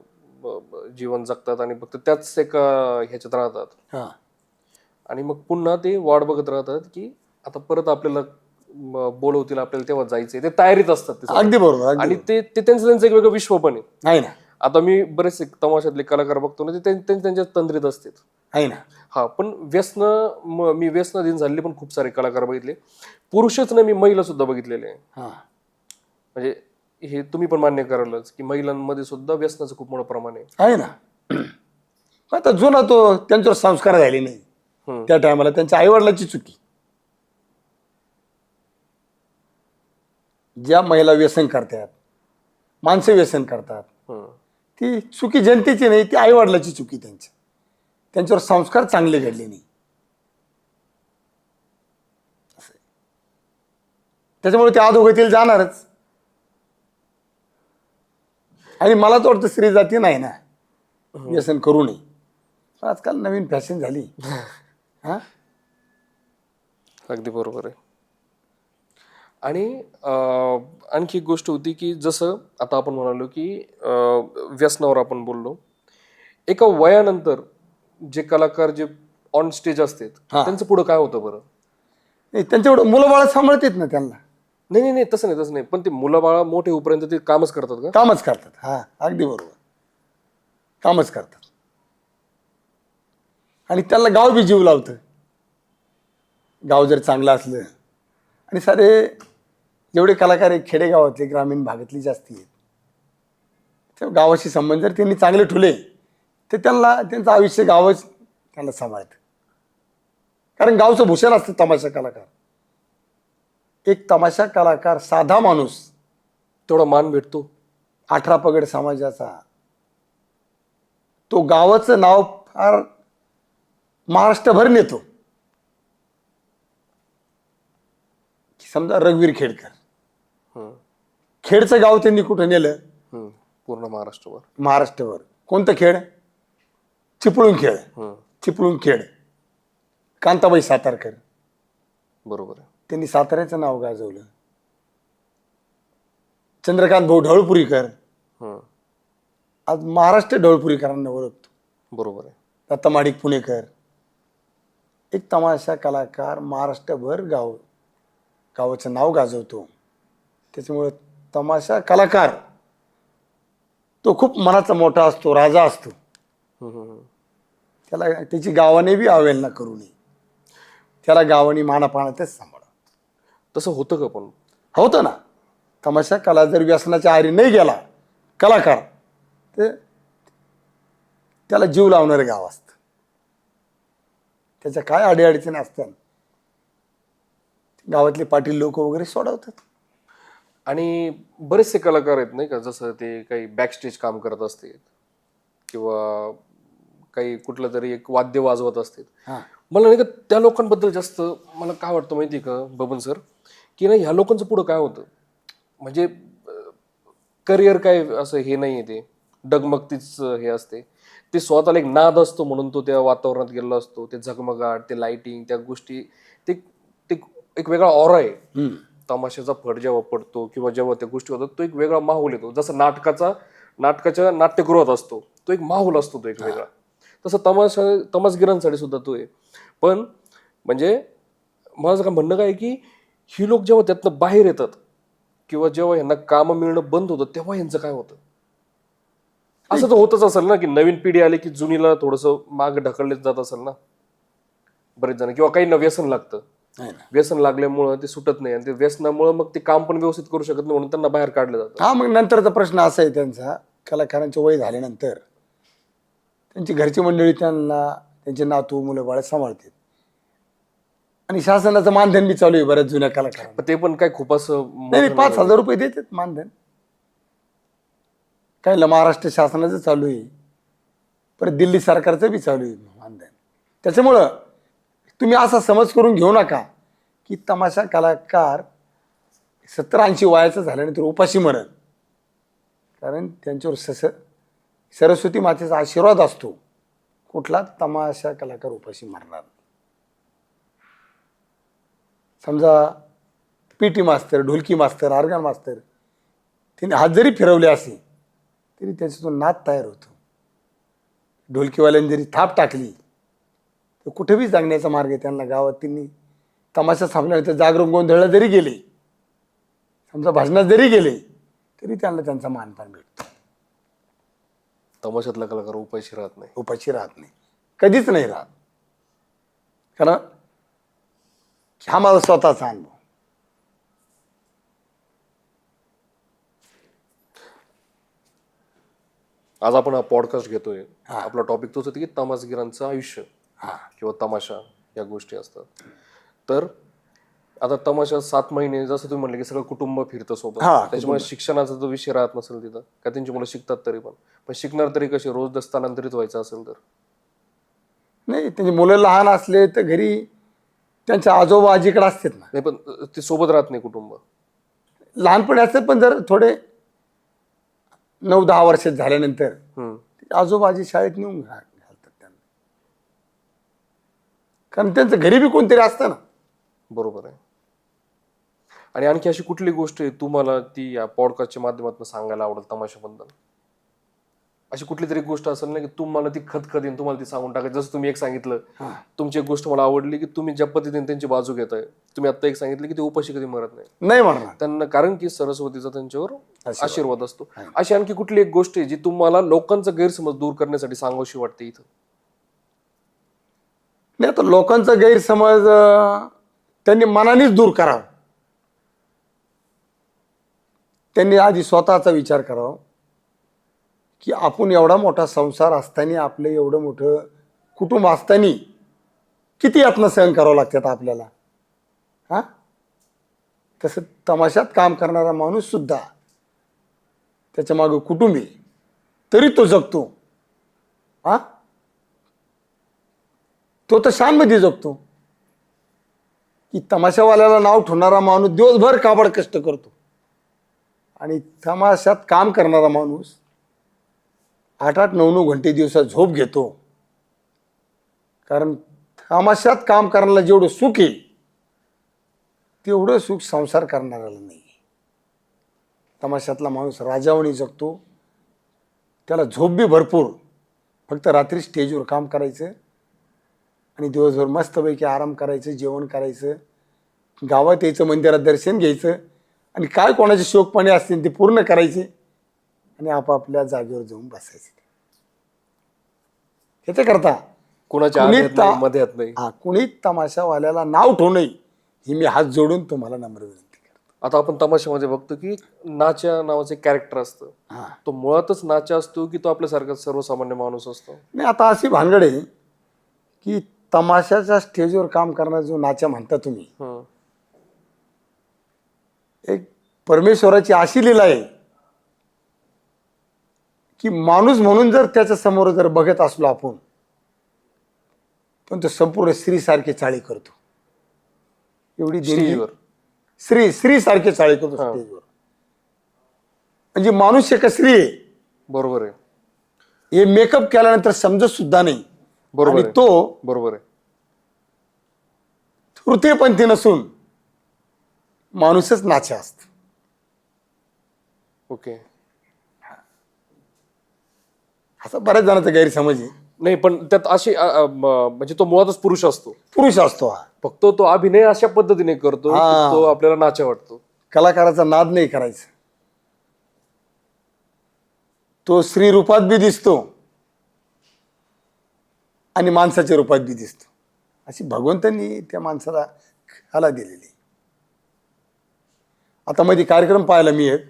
जीवन जगतात आणि फक्त त्याच एका ह्याच्यात राहतात. आणि मग पुन्हा ते वाट बघत राहतात की आता परत आपल्याला बोलवतील, आपल्याला तेव्हा जायचंय. ते तयारीत असतात. अगदी बरोबर. आणि ते त्यांचं एक वेगळं विश्व पण आहे ना. आता मी बरेचसे तमाशातले कलाकार बघतो ना, ते त्यांच्या तंद्रीत असतात. आहे ना. पण मी व्यसनाधीन झालेले पण खूप सारे कलाकार बघितले. पुरुषच नाही, मी महिला सुद्धा बघितलेले आहे. म्हणजे हे तुम्ही पण मान्य करालच की महिलांमध्ये सुद्धा व्यसनाचं खूप मोठं प्रमाण आहे ना. आता जुना तो त्यांच्यावर संस्कार झाले नाही त्या टायमाला, त्यांच्या आईवडिलांची चुकी. ज्या महिला व्यसन करतात, माणसं व्यसन करतात, ती चुकी जनतेची नाही, ती आईवडिलाची चुकी. त्यांच्यावर संस्कार चांगले घडले नाही. त्याच्यामुळे ते अधोगतीला जाणारच. आणि मला तर वाटतं स्त्री जाती नाही ना व्यसन करू नये. आजकाल नवीन फॅशन झाली. अगदी बरोबर आहे. आणि आणखी एक गोष्ट होती की जसं आता आपण म्हणालो की व्यसनावर आपण बोललो, एका वयानंतर जे कलाकार जे ऑन स्टेज असतात त्यांचं पुढं काय होतं बरं. नाही, त्यांच्याकडं मुलं बाळा सांभाळतात ना त्यांना. नाही तसं नाही, पण ते मुलं बाळा मोठे होईपर्यंत ते कामच करतात का. कामच करतात. अगदी बरोबर, कामच करतात. आणि त्याला गाव बी जीव लावतं. गाव जर चांगलं असलं, आणि सारे जेवढे कलाकार आहेत खेडेगावातले, ग्रामीण भागातली जास्ती आहेत, त्या गावाशी संबंध जर त्यांनी चांगले ठेवले तर त्यांचं आयुष्य गावच त्यांना सांभाळतं. कारण गावचं भूषण असतं तमाशा कलाकार. एक तमाशा कलाकार साधा माणूस, तेवढा मान भेटतो. 18 पगड समाजाचा, तो गावाचं नाव फार महाराष्ट्रभर नेतो. समजा रघुवीर खेडकर, खेडचं गाव त्यांनी कुठं नेलं, पूर्ण महाराष्ट्रभर. कोणतं खेड, चिपळूण खेड. कांताबाई सातारकर, बरोबर आहे, त्यांनी साताऱ्याचं नाव गाजवलं. चंद्रकांत भाऊ ढवळपुरीकर, आज महाराष्ट्र ढवळपुरीकरांना ओळखतो. बरोबर आहे. दत्ता माडिक पुणेकर, एक तमाशा कलाकार महाराष्ट्रभर गावाचं नाव गाजवतो. त्याच्यामुळे तमाशा कलाकार तो खूप मनाचा मोठा असतो, राजा असतो. त्याला त्याची गावाने बी अवहेलना करू नये, त्याला गावाने मानापानातच सांभाळा. तसं होतं का. पण होतं ना. तमाशा कला जर व्यसनाच्या आहारी नाही गेला कलाकार, तर त्याला जीव लावणारं गाव असतं. त्याच्या काय अडीअडचणी असतात गावातले पाटील लोक वगैरे सोडवतात. आणि बरेचसे कलाकार आहेत नाही का, जसं ते काही बॅकस्टेज काम करत असते किंवा काही कुठलं तरी एक वाद्य वाजवत असते. मला नाही का त्या लोकांबद्दल जास्त मला काय वाटतं माहिती का बबन सर, की नाही ह्या लोकांचं पुढं काय होतं, म्हणजे करिअर काय असं हे नाही ते डगमगतीच हे असते. ते स्वतःला एक नाद असतो म्हणून तो त्या वातावरणात गेलेला असतो. ते झगमगाट, ते लाइटिंग, त्या गोष्टी, ते ते एक वेगळा ऑरा आहे. तमाशाचा फड जेव्हा पडतो किंवा जेव्हा त्या गोष्टी होतात तो एक वेगळा माहोल येतो. जसं नाटकाच्या नाट्यगृहात असतो तो एक माहोल असतो, तो एक वेगळा. तसं तमाशगिरांसाठी सुद्धा तो आहे. पण म्हणजे माझं काय म्हणणं काय की ही लोक जेव्हा त्यातनं बाहेर येतात किंवा जेव्हा यांना काम मिळणं बंद होतं तेव्हा यांचं काय होतं. असं तर होतच असेल ना की नवीन पिढी आली की जुनीला थोडंसं माग ढकलले जात असेल ना बरेच जण, किंवा काही व्यसन लागतं. व्यसन लागल्यामुळं ते सुटत नाही आणि ते व्यसनामुळे मग ते काम पण व्यवस्थित करू शकत नाही म्हणून त्यांना बाहेर काढलं जातं. हा, मग नंतरचा प्रश्न असा आहे त्यांचा, कलाकारांचे वय झाल्यानंतर त्यांची घरची मंडळी त्यांना त्यांचे नातू मुलं बाळ सांभाळतात आणि शासनाचं मानधन बी चालू आहे बऱ्याच जुन्या कलाकारांना. पण ते पण काय खूप असं नाही, 5,000 रुपये देतात मानधन. काहीला महाराष्ट्र शासनाचं चालू आहे, परत दिल्ली सरकारचं बी चालू आहे मानधन. त्याच्यामुळं तुम्ही असा समज करून घेऊ नका की तमाशा कलाकार 70-80 वयाचं झाल्यानंतर उपाशी मरण. कारण त्यांच्यावर सरस्वती मातेचा आशीर्वाद असतो. कुठला तमाशा कलाकार उपाशी मरणार नाही. समजा पीटी मास्तर, ढोलकी मास्तर, ऑर्गन मास्तर तिने हात जरी फिरवले असे तरी त्याच्यातून नाद तयार होतो. ढोलकीवाल्यांनी जरी थाप टाकली तर कुठेही जगण्याचा मार्ग आहे त्यांना. गावात त्यांनी तमाशा थांबल्यानंतर जागरण गोंधळला जरी गेले, समजा भजनात जरी गेले तरी त्यांना त्यांचा मानपान भेटतो. तमाशातला कलाकार उपाशी राहत नाही. उपाशी राहत नाही, कधीच नाही राहत. कारण हा माझा स्वतःचा अनुभव. आज आपण हा पॉडकास्ट घेतोय, आपला टॉपिक तोच होता की तमाशगिरांचं आयुष्य किंवा तमाशा या गोष्टी असतात. तर आता तमाशा 7 महिने जसं तुम्ही म्हणले की सगळं कुटुंब फिरतं सोबत, त्याच्यामुळे शिक्षणाचा जो विषय राहत नसेल तिथं, का त्यांची मुलं शिकतात तरी पण शिकणार तरी कसे, रोज स्थलांतरित व्हायचं असेल तर नाही. त्यांची मुलं लहान असले तर घरी त्यांच्या आजोबा आजीकडे असतात ना. नाही, पण ते सोबत राहत नाही कुटुंब. लहानपणी असतात, पण जर थोडे 9-10 वर्षात झाल्यानंतर आजोबा आजी शाळेत नेऊन घालतात त्यांना. कारण त्यांचं घरी बी कोणतरी असतं ना. बरोबर आहे. आणि आणखी अशी कुठली गोष्ट आहे तुम्हाला ती या पॉडकास्टच्या माध्यमातून सांगायला आवडेल तमाशाबद्दल? अशी कुठली तरी गोष्ट असेल ना की तुम्हाला ती खतखतीन, तुम्हाला ती सांगून टाकायची. जसं तुम्ही एक सांगितलं, तुमची एक गोष्ट मला आवडली की तुम्ही ज्या पद्धतीने त्यांची बाजू घेताय. तुम्ही आता एक सांगितलं की ते उपाशी कधी मरत नाही म्हणणार त्यांना, कारण की सरस्वतीचा त्यांच्यावर आशीर्वाद असतो. अशी आणखी कुठली एक गोष्ट आहे जी तुम्हाला लोकांचा गैरसमज दूर करण्यासाठी सांगावीशी वाटते इथं? नाही, तर लोकांचा गैरसमज त्यांनी मनानेच दूर करावा. त्यांनी आधी स्वतःचा विचार करावा की आपण एवढा मोठा संसार असताना, आपलं एवढं मोठं कुटुंब असताना किती यातनं सहन करावं लागतात आपल्याला. हा, तसं तमाशात काम करणारा माणूस सुद्धा त्याच्या मागे कुटुंब आहे तरी तो जगतो. हा, तो तर शानमध्ये जगतो. की तमाशावाल्याला नाव ठेवणारा माणूस दिवसभर काबड कष्ट करतो आणि तमाशात काम करणारा माणूस 8-8, 9-9 घंटे दिवसात झोप घेतो. कारण तमाशात काम करण्याला जेवढं सुख आहे तेवढं सुख संसार करणाऱ्याला नाही. तमाशातला माणूस राजावणी जगतो, त्याला झोप बी भरपूर. फक्त रात्री स्टेजवर काम करायचं आणि दिवसभर मस्तपैकी आराम करायचं, जेवण करायचं, गावात यायचं, मंदिरात दर्शन घ्यायचं आणि काय कोणाचे शोकपाणी असतील ते पूर्ण करायचे आणि आपापल्या जागेवर जाऊन बसायचे. ह्याच्याकरता मध्यात नाही. कुणी तमाशावाल्याला नाव ठेवू नये ही मी हात जोडून तुम्हाला नम्र विनंती करतो. आता आपण तमाशामध्ये बघतो की नाच्या नावाचे कॅरेक्टर असतं. तो मुळातच नाचा असतो की तो आपल्यासारखा सर्वसामान्य माणूस असतो? नाही, आता अशी भानगड आहे की तमाशाच्या स्टेजवर काम करणारा जो नाचा म्हणता तुम्ही, एक परमेश्वराची अशी लीला आहे की माणूस म्हणून जर त्याच्या समोर जर बघत असलो आपण, पण तो संपूर्ण स्त्रीसारखी चाळी करतो. एवढी देणगी स्त्री सारखे चाळे करतो स्टेजवर. म्हणजे माणूस एक स्त्री आहे. बरोबर आहे. हे मेकअप केल्यानंतर समजत सुद्धा नाही. बरोबर आणि आहे. तो बरोबर आहे. तृतीयपंथी नसून माणूसच नाचे असत. ओके. असा बऱ्याच जणांचा गैरसमज आहे. नाही पण त्यात अशी म्हणजे तो मुळातच पुरुष असतो. पुरुष असतो हा. फक्त तो अभिनय अशा पद्धतीने करतो की तो आपल्याला नाचा वाटतो. कलाकाराचा नाद नाही करायचा. तो स्त्री रूपात बी दिसतो आणि माणसाच्या रूपात बी दिसतो. अशी भगवंतांनी त्या माणसाला कला दिलेली. आता मध्ये कार्यक्रम पाहिला मी एक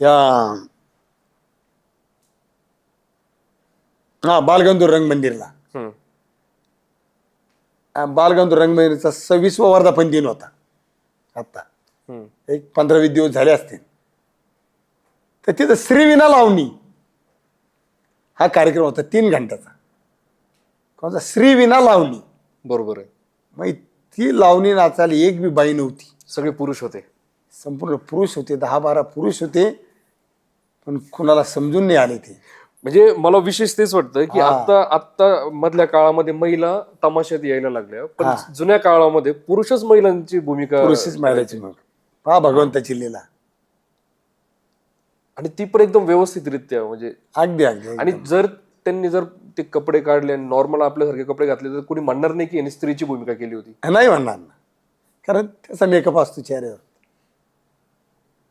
या बालगंधर्व रंगमंदिरला. बालगंधर्व रंगमंदिरचा 26वा वर्धापन दिन होता. आता एक 15-20 दिवस झाले असतील. तर तिथं श्रीविना लावणी हा कार्यक्रम होता 3 घंट्याचा. कोणता? श्रीविना लावणी. बरोबर आहे. मग ती लावणी नाचायला एक बी बाई नव्हती. सगळे पुरुष होते. संपूर्ण पुरुष होते. 10-12 पुरुष होते. पण कुणाला समजून नाही आले ते. म्हणजे मला विशेष तेच वाटतं की आता मधल्या काळामध्ये महिला तमाशात यायला लागल्या, पण जुन्या काळामध्ये पुरुषच महिलांची भूमिका. पुरुषच महिलाची मग हा भगवंताची लीला. आणि ती पण एकदम व्यवस्थितरित्या म्हणजे अगदी अगदी. आणि जर त्यांनी ते कपडे काढले आणि नॉर्मल आपल्यासारखे कपडे घातले तर कोणी म्हणणार नाही की यांनी स्त्रीची भूमिका केली होती. नाही म्हणणार ना. कारण त्याचा मेकअप असतो चेहऱ्यावर.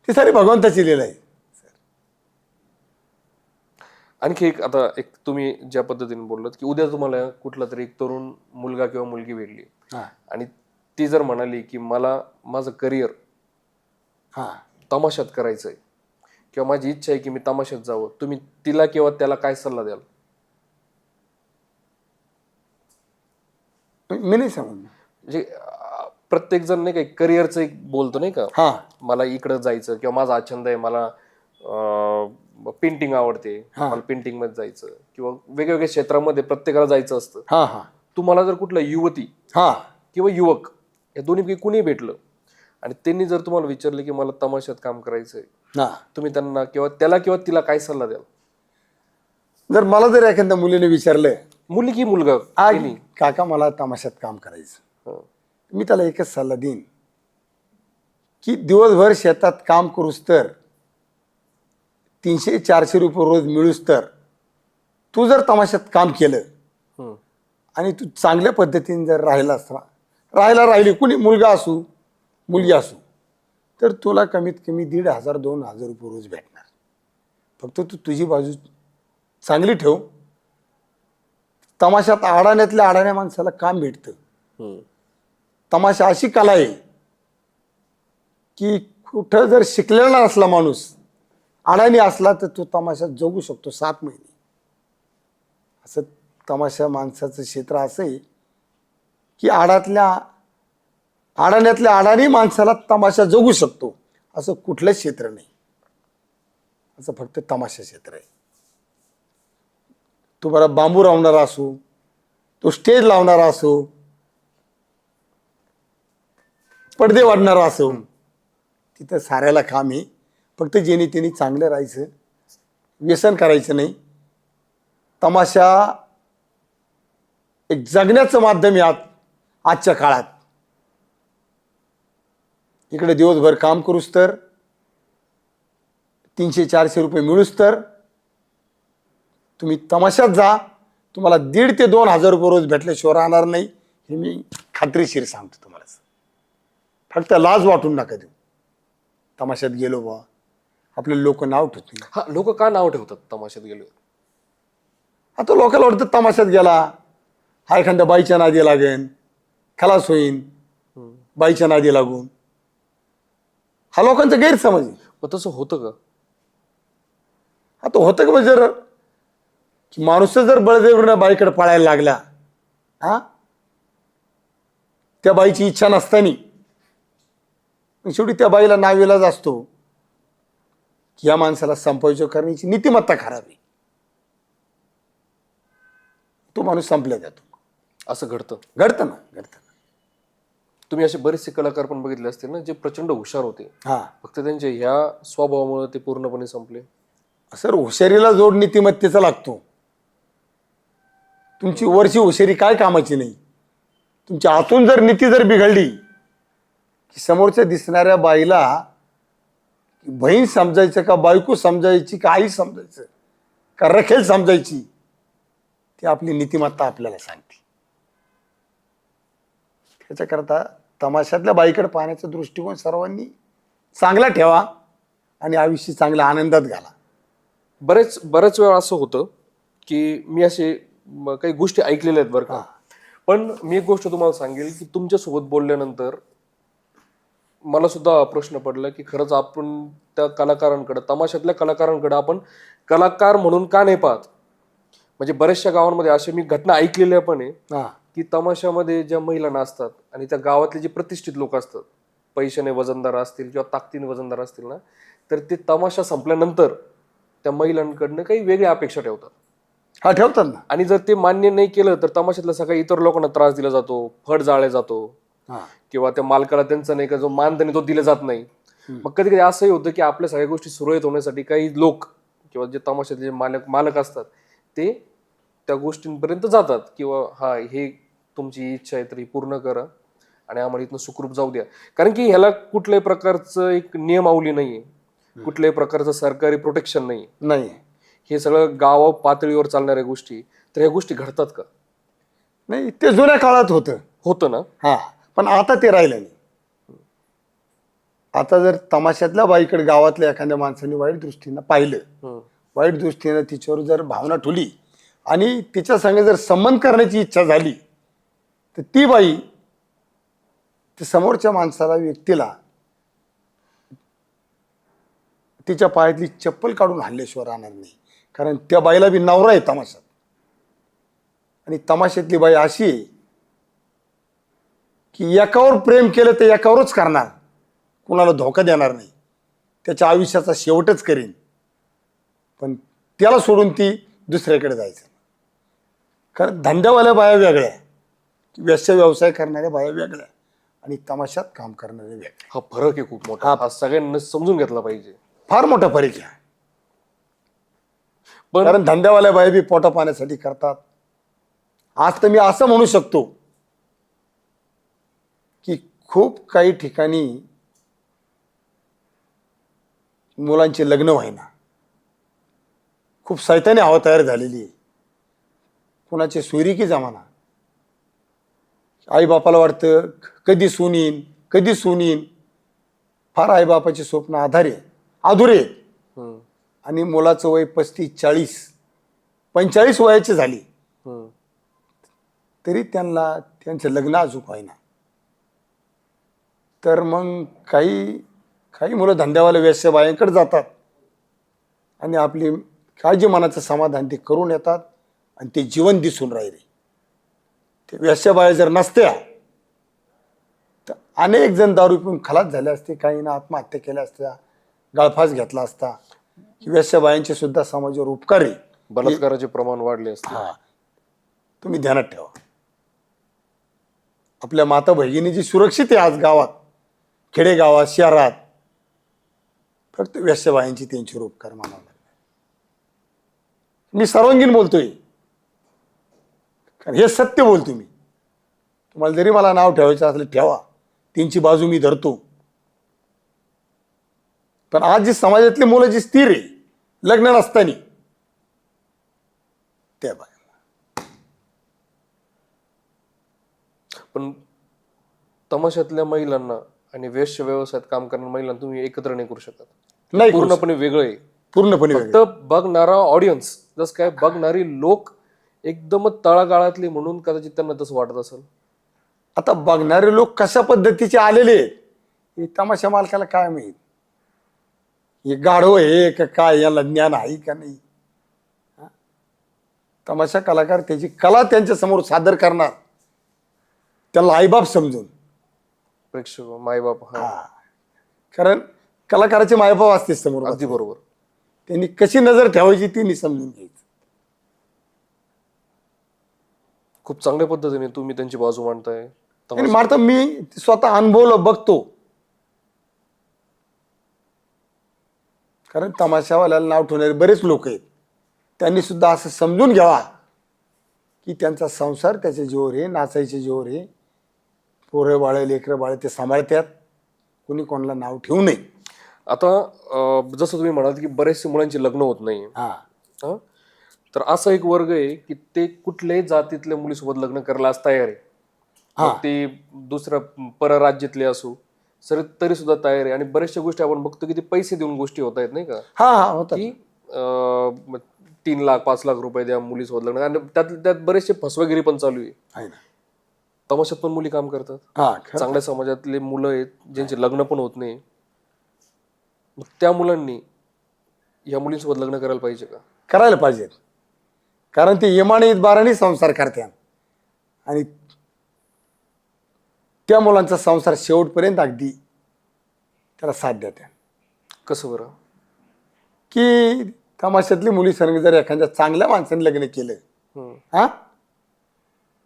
ती सारी भगवंताची लीला आहे. आणखी आता तुम्ही ज्या पद्धतीने बोललात की उद्या तुम्हाला कुठला तरी एक तरुण मुलगा किंवा मुलगी भेटली आणि ती जर म्हणाली की मला माझं करिअर तमाशात करायचंय किंवा माझी इच्छा आहे की मी तमाशात जावं, तुम्ही तिला किंवा त्याला काय सल्ला द्याल? मी नाही सांगू. म्हणजे प्रत्येक जण नाही का करिअरचं एक बोलतो नाही का, मला इकडं जायचं किंवा माझा हा छंद आहे, मला पेंटिंग आवडते, मला पेंटिंग मध्ये जायचं किंवा वेगवेगळ्या क्षेत्रामध्ये प्रत्येकाला जायचं असतं. तुम्हाला जर कुठला युवती किंवा युवक या दोन्हीपैकी कुणी भेटलं आणि त्यांनी जर तुम्हाला विचारलं की मला तमाशात काम करायचंय, तुम्ही त्यांना किंवा त्याला किंवा तिला काय सल्ला द्याल? जर मला जर एखाद्या मुलीने विचारलं, मुलगी मुलगा, काका मला तमाशात काम करायचं, मी त्याला एकच सल्ला देईन की दिवसभर शेतात काम करूस तर 300-400 रुपये रोज मिळूस तर तू जर तमाशात काम केलं आणि तू चांगल्या पद्धतीने जर राहिली कुणी मुलगा असू मुलगी असू तर तुला कमीत कमी 1,500-2,000 रुपये रोज भेटणार. फक्त तू तुझी बाजू चांगली ठेव. तमाशात अडाण्यातल्या अडाण्या माणसाला काम भेटतं. तमाशा अशी कला आहे की कुठं जर शिकलेला असला माणूस अडाणी असला तर तो तमाशात जगू शकतो 7 महिने. असं तमाशा माणसाचं क्षेत्र असं आहे की अडाण्यातल्या अडाणी माणसाला तमाशा जगू शकतो असं कुठलंच क्षेत्र नाही. असं फक्त तमाशा क्षेत्र आहे. तो बरा बांबू लावणारा असो, तो स्टेज लावणारा असो, पडदे वाढणारा असो, तिथं साऱ्याला काम आहे. फक्त जेणे त्यांनी चांगलं राहायचं, व्यसन करायचं नाही. तमाशा एक जगण्याचं माध्यम आहे आजच्या काळात. इकडे दिवसभर काम करूस तर 300-400 रुपये मिळूस तर तुम्ही तमाशात जा, तुम्हाला 1,500 ते 2,000 रुपये रोज भेटल्याशिवाय राहणार नाही. हे मी खात्रीशीर सांगतो तुम्हाला. फक्त लाज वाटून नका देऊ. तमाशात गेलो बा आपले लोक नाव ठेवतील. लोक का नाव ठेवतात तमाशात गेलो? आता लोकांना वाटतं तमाशात गेला हा एखाद्या बाईच्या नादी लागेन, खलास होईन बाईच्या नादी लागून. हा लोकांचा गैरसमज आहे. मग तसं होतं का? आता होतं का? जर माणूस जर बळजबरीनं बाईकडे पळायला लागला, त्या बाईची इच्छा नसतानी, शेवटी त्या बाईला नाविलाज असतो की या माणसाला संपवायचं करण्याची नीतिमत्ता खराब आहे. तो माणूस संपला जातो. असं घडतं ना. तुम्ही असे बरेचसे कलाकार पण बघितले असतील ना, जे प्रचंड हुशार होते, हा फक्त त्यांच्या ह्या स्वभावामुळे ते पूर्णपणे संपले. सर, हुशारीला जोड नीतिमत्तेचा लागतो. तुमची वरची हुशारी काय कामाची नाही. तुमच्या आतून जर नीती जर बिघडली की समोरच्या दिसणाऱ्या बाईला बहीण समजायचं का बायको समजायची का आई समजायचं का रखेल समजायची, ती आपली नीतिमत्ता आपल्याला सांगते. त्याच्याकरता तमाशातल्या बाईकडे पाहण्याचा दृष्टिकोन सर्वांनी चांगला ठेवा आणि आयुष्य चांगल्या आनंदात घाला. बऱ्याच वेळा असं होतं की मी असे काही गोष्टी ऐकलेल्या आहेत बरं का, पण मी एक गोष्ट तुम्हाला सांगेल की तुमच्यासोबत बोलल्यानंतर मला सुद्धा प्रश्न पडला की खरंच आपण त्या कलाकारांकडे, तमाशातल्या कलाकारांकडे आपण कलाकार म्हणून का नाही पाहत. म्हणजे बऱ्याचशा गावांमध्ये अशा मी घटना ऐकलेल्या पण आहे की तमाशामध्ये ज्या महिला नाचतात आणि त्या गावातले जे प्रतिष्ठित लोक असतात, पैशाने वजनदार असतील किंवा ताकदीने वजनदार असतील ना, तर ते तमाशा संपल्यानंतर त्या महिलांकडनं काही वेगळ्या अपेक्षा ठेवतात. हा, ठेवतात ना. आणि जर ते मान्य नाही केलं तर तमाशातल्या सगळ्या इतर लोकांना त्रास दिला जातो, फड जाळला जातो, किंवा त्या मालकाला त्यांचा नाही का जो मान तो दिला जात नाही. मग कधी कधी असंही होतं की आपल्या सगळ्या गोष्टी सुरळीत होण्यासाठी काही लोक किंवा जे तमाशातले जे मालक असतात ते त्या गोष्टींपर्यंत जातात किंवा हा, हे तुमची इच्छा आहे तर ही पूर्ण करा आणि आम्हाला इथनं सुखरूप जाऊ द्या. कारण की ह्याला कुठल्याही प्रकारचं एक नियमावली नाहीये, कुठल्याही प्रकारचं सरकारी प्रोटेक्शन नाही. हे सगळं गाव पातळीवर चालणाऱ्या गोष्टी, तर ह्या गोष्टी घडतात का? नाही, ते जुन्या काळात होतं ना. हा, पण आता ते राहिलं नाही. आता जर तमाशातल्या बाईकडे गावातल्या एखाद्या माणसाने वाईट दृष्टीनं पाहिलं, वाईट दृष्टीनं तिच्यावर जर भावना ठुली आणि तिच्या संग जर संबंध करण्याची इच्छा झाली, तर ती बाई त्या समोरच्या माणसाला, व्यक्तीला तिच्या पायातली चप्पल काढून हल्ल्याशिवाय राहणार नाही. कारण त्या बाईला बी नवरा आहे तमाशात, आणि तमाशातली बाई अशी आहे की एकावर प्रेम केलं तर एकावरच करणार, कुणाला धोका देणार नाही, त्याच्या आयुष्याचा शेवटच करेन. पण त्याला सोडून ती दुसऱ्याकडे जायचं. कारण धंद्यावाल्या बाया वेगळ्या, व्यवसाय व्यवसाय करणाऱ्या बाया वेगळ्या आणि तमाशात काम करणाऱ्या वेगळ्या. हा फरक आहे खूप मोठा, हा सगळ्यांना समजून घेतला पाहिजे. फार मोठा फरक आहे. कारण धंद्यावाल्या बाया बी पोटा पाण्यासाठी करतात. आज तर मी असं म्हणू शकतो की खूप काही ठिकाणी मुलांचे लग्न व्हायना, खूप सैतानी हवा तयार झालेली आहे. कुणाचे सोयरिकी जमाना. आईबापाला वाटतं कधी सून येईन, कधी सून येईन. फार आईबापाचे स्वप्न अधुरे. आणि मुलाचं वय 35-40, 45 वयाची झाली तरी त्यांना त्यांचं लग्न अजून व्हायना. तर मग काही मुलं धंद्यावाल्या व्यवसाय बायांकडे जातात आणि आपली काळजी मनाचं समाधान ते करून येतात आणि ते जीवन दिसून राहिले. ते व्यवसाय बाया जर नसत्या तर अनेक जण दारू पिऊन खलास झाले असते, काहींना आत्महत्या केल्या असत्या, गळफास घेतला असता. व्यवसाय बायांचे सुद्धा समाजावर उपकार आहे. बलात्काराचे प्रमाण वाढले असते. हा, तुम्ही ध्यानात ठेवा. आपल्या माता भगिनी जी सुरक्षित आहे आज गावात, खेडेगावात, शहरात, फक्त व्यवसायबाईंची त्यांच्यावर उपकार मानावा लागला. मी सर्वांगीण बोलतोय, कारण हे सत्य बोलतो मी. तुम्हाला जरी मला नाव ठेवायचं असलं ठेवा, त्यांची बाजू मी धरतो. पण आज जी समाजातली मुलं जी स्थिर आहे, लग्न नसताना, त्या बाय. पण तमाशातल्या महिलांना आणि वेश्य व्यवसायात काम करणाऱ्या महिलांना तुम्ही एकत्र नाही करू शकत. नाही, पूर्णपणे वेगळं आहे. पूर्णपणे फक्त बघणारा ऑडियन्स, जस काय बघणारी लोक एकदम तळागाळातले म्हणून कदाचित त्यांना तसं वाटत असेल. आता बघणारे लोक कशा पद्धतीचे आलेले आहेत हे तमाशा मालकाला काय माहित. हे गाढव आहे का काय, याला ज्ञान आहे का नाही. तमाशा कलाकार त्याची कला त्यांच्या समोर सादर करणार, त्याला आईबाप समजून. प्रेक्षक मायबाप. कारण कलाकाराचे मायबाप असते समोर. अगदी बरोबर. त्यांनी कशी नजर ठेवायची ती समजून घ्यायची. खूप चांगल्या पद्धतीने तुम्ही त्यांची बाजू मांडताय. आणि मारता मी स्वतः अनुभवलं, बघतो. कारण तमाशावाल्याला नाव ठेवणारे बरेच लोक आहेत. त्यांनी सुद्धा असं समजून घ्यावा की त्यांचा संसार त्याच्या जीवावर आहे, नाचायच्या जीवावर आहे. पोरं बाळे लेकरं बाळे ते सांभाळतात, कोणी कोणाला नाव ठेवू नये. आता जसं तुम्ही म्हणाल की बरेचसे मुलांची लग्न होत नाही, तर असा एक वर्ग आहे की ते कुठल्याही जातीतल्या मुलीसोबत लग्न करायला आज तयार आहे. मग ती दुसऱ्या परराज्यातली असो तरी सुद्धा तयार आहे. आणि बऱ्याचशा गोष्टी आपण बघतो की ते पैसे देऊन गोष्टी होत आहेत नाही का, की 3 लाख 5 लाख रुपये द्या मुलीसोबत लग्न. आणि त्यात बरेचसे फसवेगिरी पण चालू आहे. तमाशात पण मुली काम करतात, चांगल्या समाजातले मुलं आहेत ज्यांचे लग्न पण होत नाही. मग त्या मुलांनी या मुलींसोबत लग्न करायला पाहिजे का? करायला पाहिजे. कारण ते यमाने इतबाराने संसार करतात आणि त्या मुलांचा संसार शेवटपर्यंत अगदी त्याला साथ देतात. कसं बरं? की तमाशातली मुली संग जर एखाद्या चांगल्या माणसाने लग्न केलं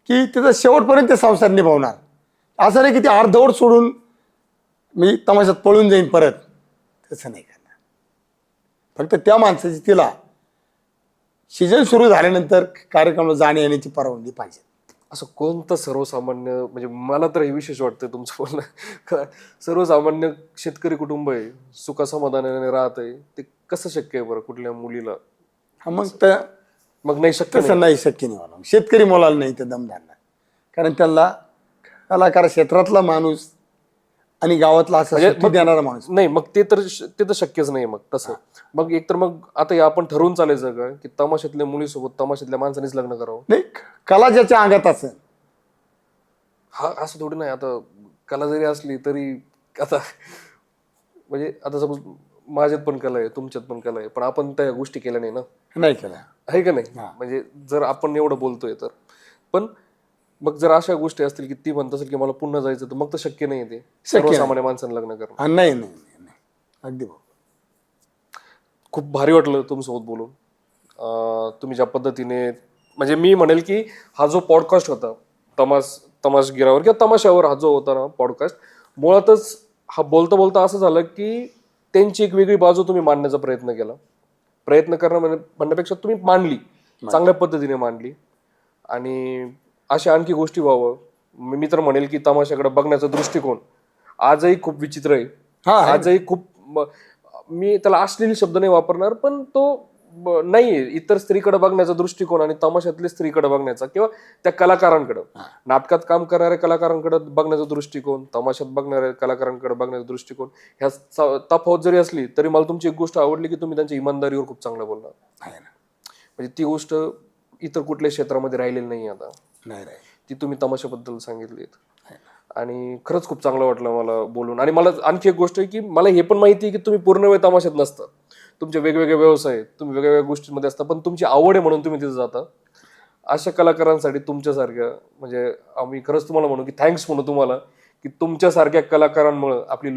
की त्याचा शेवटपर्यंत ते संसार निभावणार. असं नाही की ते अर्धवट सोडून मी तमाशात पळून जाईन परत, तसं नाही करणार. फक्त त्या माणसाची तिला सीजन सुरू झाल्यानंतर कार्यक्रमाला जाणे येण्याची परवानगी पाहिजे. असं कोणतं सर्वसामान्य, म्हणजे मला तर हे विशेष वाटतं तुमचं बोलणं, सर्वसामान्य शेतकरी कुटुंब आहे, सुखासमाधानाने राहत आहे, ते कसं शक्य आहे बरं कुठल्या मुलीला? मग नाही शक्य. तसं नाही शक्य नाही मला. शेतकरी मुलाला नाही ते दमदार नाही. कारण त्यांना कलाकार क्षेत्रातला माणूस आणि गावातला असं सुट्टी देणारा माणूस नाही. मग ते तर शक्यच नाही. मग तसं मग एकतर मग आता आपण ठरवून चालायचं का की तमाशातल्या मुलीसोबत तमाशातल्या माणसानेच लग्न करावं? नाही, कला ज्याच्या अंगात असं असं थोडी नाही. आता कला जरी असली तरी आता म्हणजे आता सपोज माझ्यात पण कला आहे, तुमच्यात पण कला आहे, पण आपण त्या गोष्टी केल्या नाही ना. नाही केल्या आहे का नाही? म्हणजे जर आपण एवढं बोलतोय तर, पण मग जर अशा गोष्टी असतील की ती म्हणत असेल की मला पुन्हा जायचं, तर मग तर शक्य नाही ते सर्वसामान्य माणसाने लग्न करणं. नाही नाही नाही अगदी. खूप भारी वाटलं तुमच्यासोबत बोलून. तुम्ही ज्या पद्धतीने, म्हणजे मी म्हणेल की हा जो पॉडकास्ट होता तमाशगिरावर किंवा तमाशावर हा जो होता ना पॉडकास्ट, मुळातच हा बोलता बोलता असं झालं की त्यांची एक वेगळी बाजू तुम्ही मांडण्याचा प्रयत्न केला. प्रयत्न करणं म्हणण्यापेक्षा तुम्ही मांडली, चांगल्या पद्धतीने मांडली. आणि अशा आणखी गोष्टी व्हावं. मी तर म्हणेल की तमाशाकडे बघण्याचा दृष्टिकोन आजही खूप विचित्र आहे. आजही खूप, मी त्याला अश्लील शब्द नाही वापरणार, पण तो नाहीये. इतर स्त्रीकडे बघण्याचा दृष्टिकोन आणि तमाशातल्या स्त्रीकडे बघण्याचा किंवा त्या कलाकारांकडे, नाटकात काम करणाऱ्या कलाकारांकडे बघण्याचा दृष्टिकोन, तमाशात बघणाऱ्या कलाकारांकडे बघण्याचा दृष्टिकोन, ह्या तफावत जरी असली तरी मला तुमची एक गोष्ट आवडली की तुम्ही त्यांच्या इमानदारीवर खूप चांगलं बोलला. म्हणजे ती गोष्ट इतर कुठल्याही क्षेत्रामध्ये राहिलेली नाही आता. ती तुम्ही तमाशाबद्दल सांगितलीत आणि खरंच खूप चांगलं वाटलं मला बोलून. आणि मला आणखी एक गोष्ट आहे की मला हे पण माहिती आहे की तुम्ही पूर्ण वेळ तमाशात नसता, तुमचे वेगवेगळे व्यवसाय आहेत, तुम्ही वेगवेगळ्या गोष्टींमध्ये असता, पण तुमची आवड आहे म्हणून तुम्ही तिथे जाता. अशा कलाकारांसाठी तुमच्यासारख्या, म्हणजे आम्ही खरंच तुम्हाला म्हणू की थँक्स म्हणू तुम्हाला की तुमच्यासारख्या कलाकारांमुळे आपली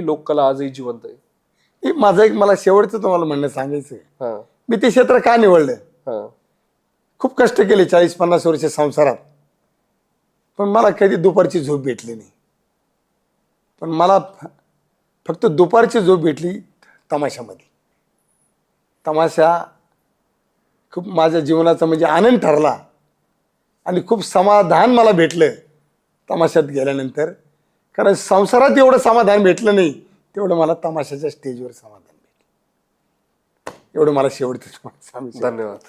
लोककला आजही जिवंत आहे. माझं एक मला शेवटचं तुम्हाला म्हणणं सांगायचं आहे. मी ते क्षेत्र का निवडलं? खूप कष्ट केले 40-50 वर्ष संसारात, पण मला कधी दुपारची झोप भेटली नाही. पण मला फक्त दुपारची झोप भेटली तमाशामध्ये. तमाशा खूप माझ्या जीवनाचा म्हणजे आनंद ठरला आणि खूप समाधान मला भेटलं तमाशात गेल्यानंतर. कारण संसारात एवढं समाधान भेटलं नाही तेवढं मला तमाशाच्या स्टेजवर समाधान भेटलं. एवढं मला शेवटचं सांगायचं. धन्यवाद.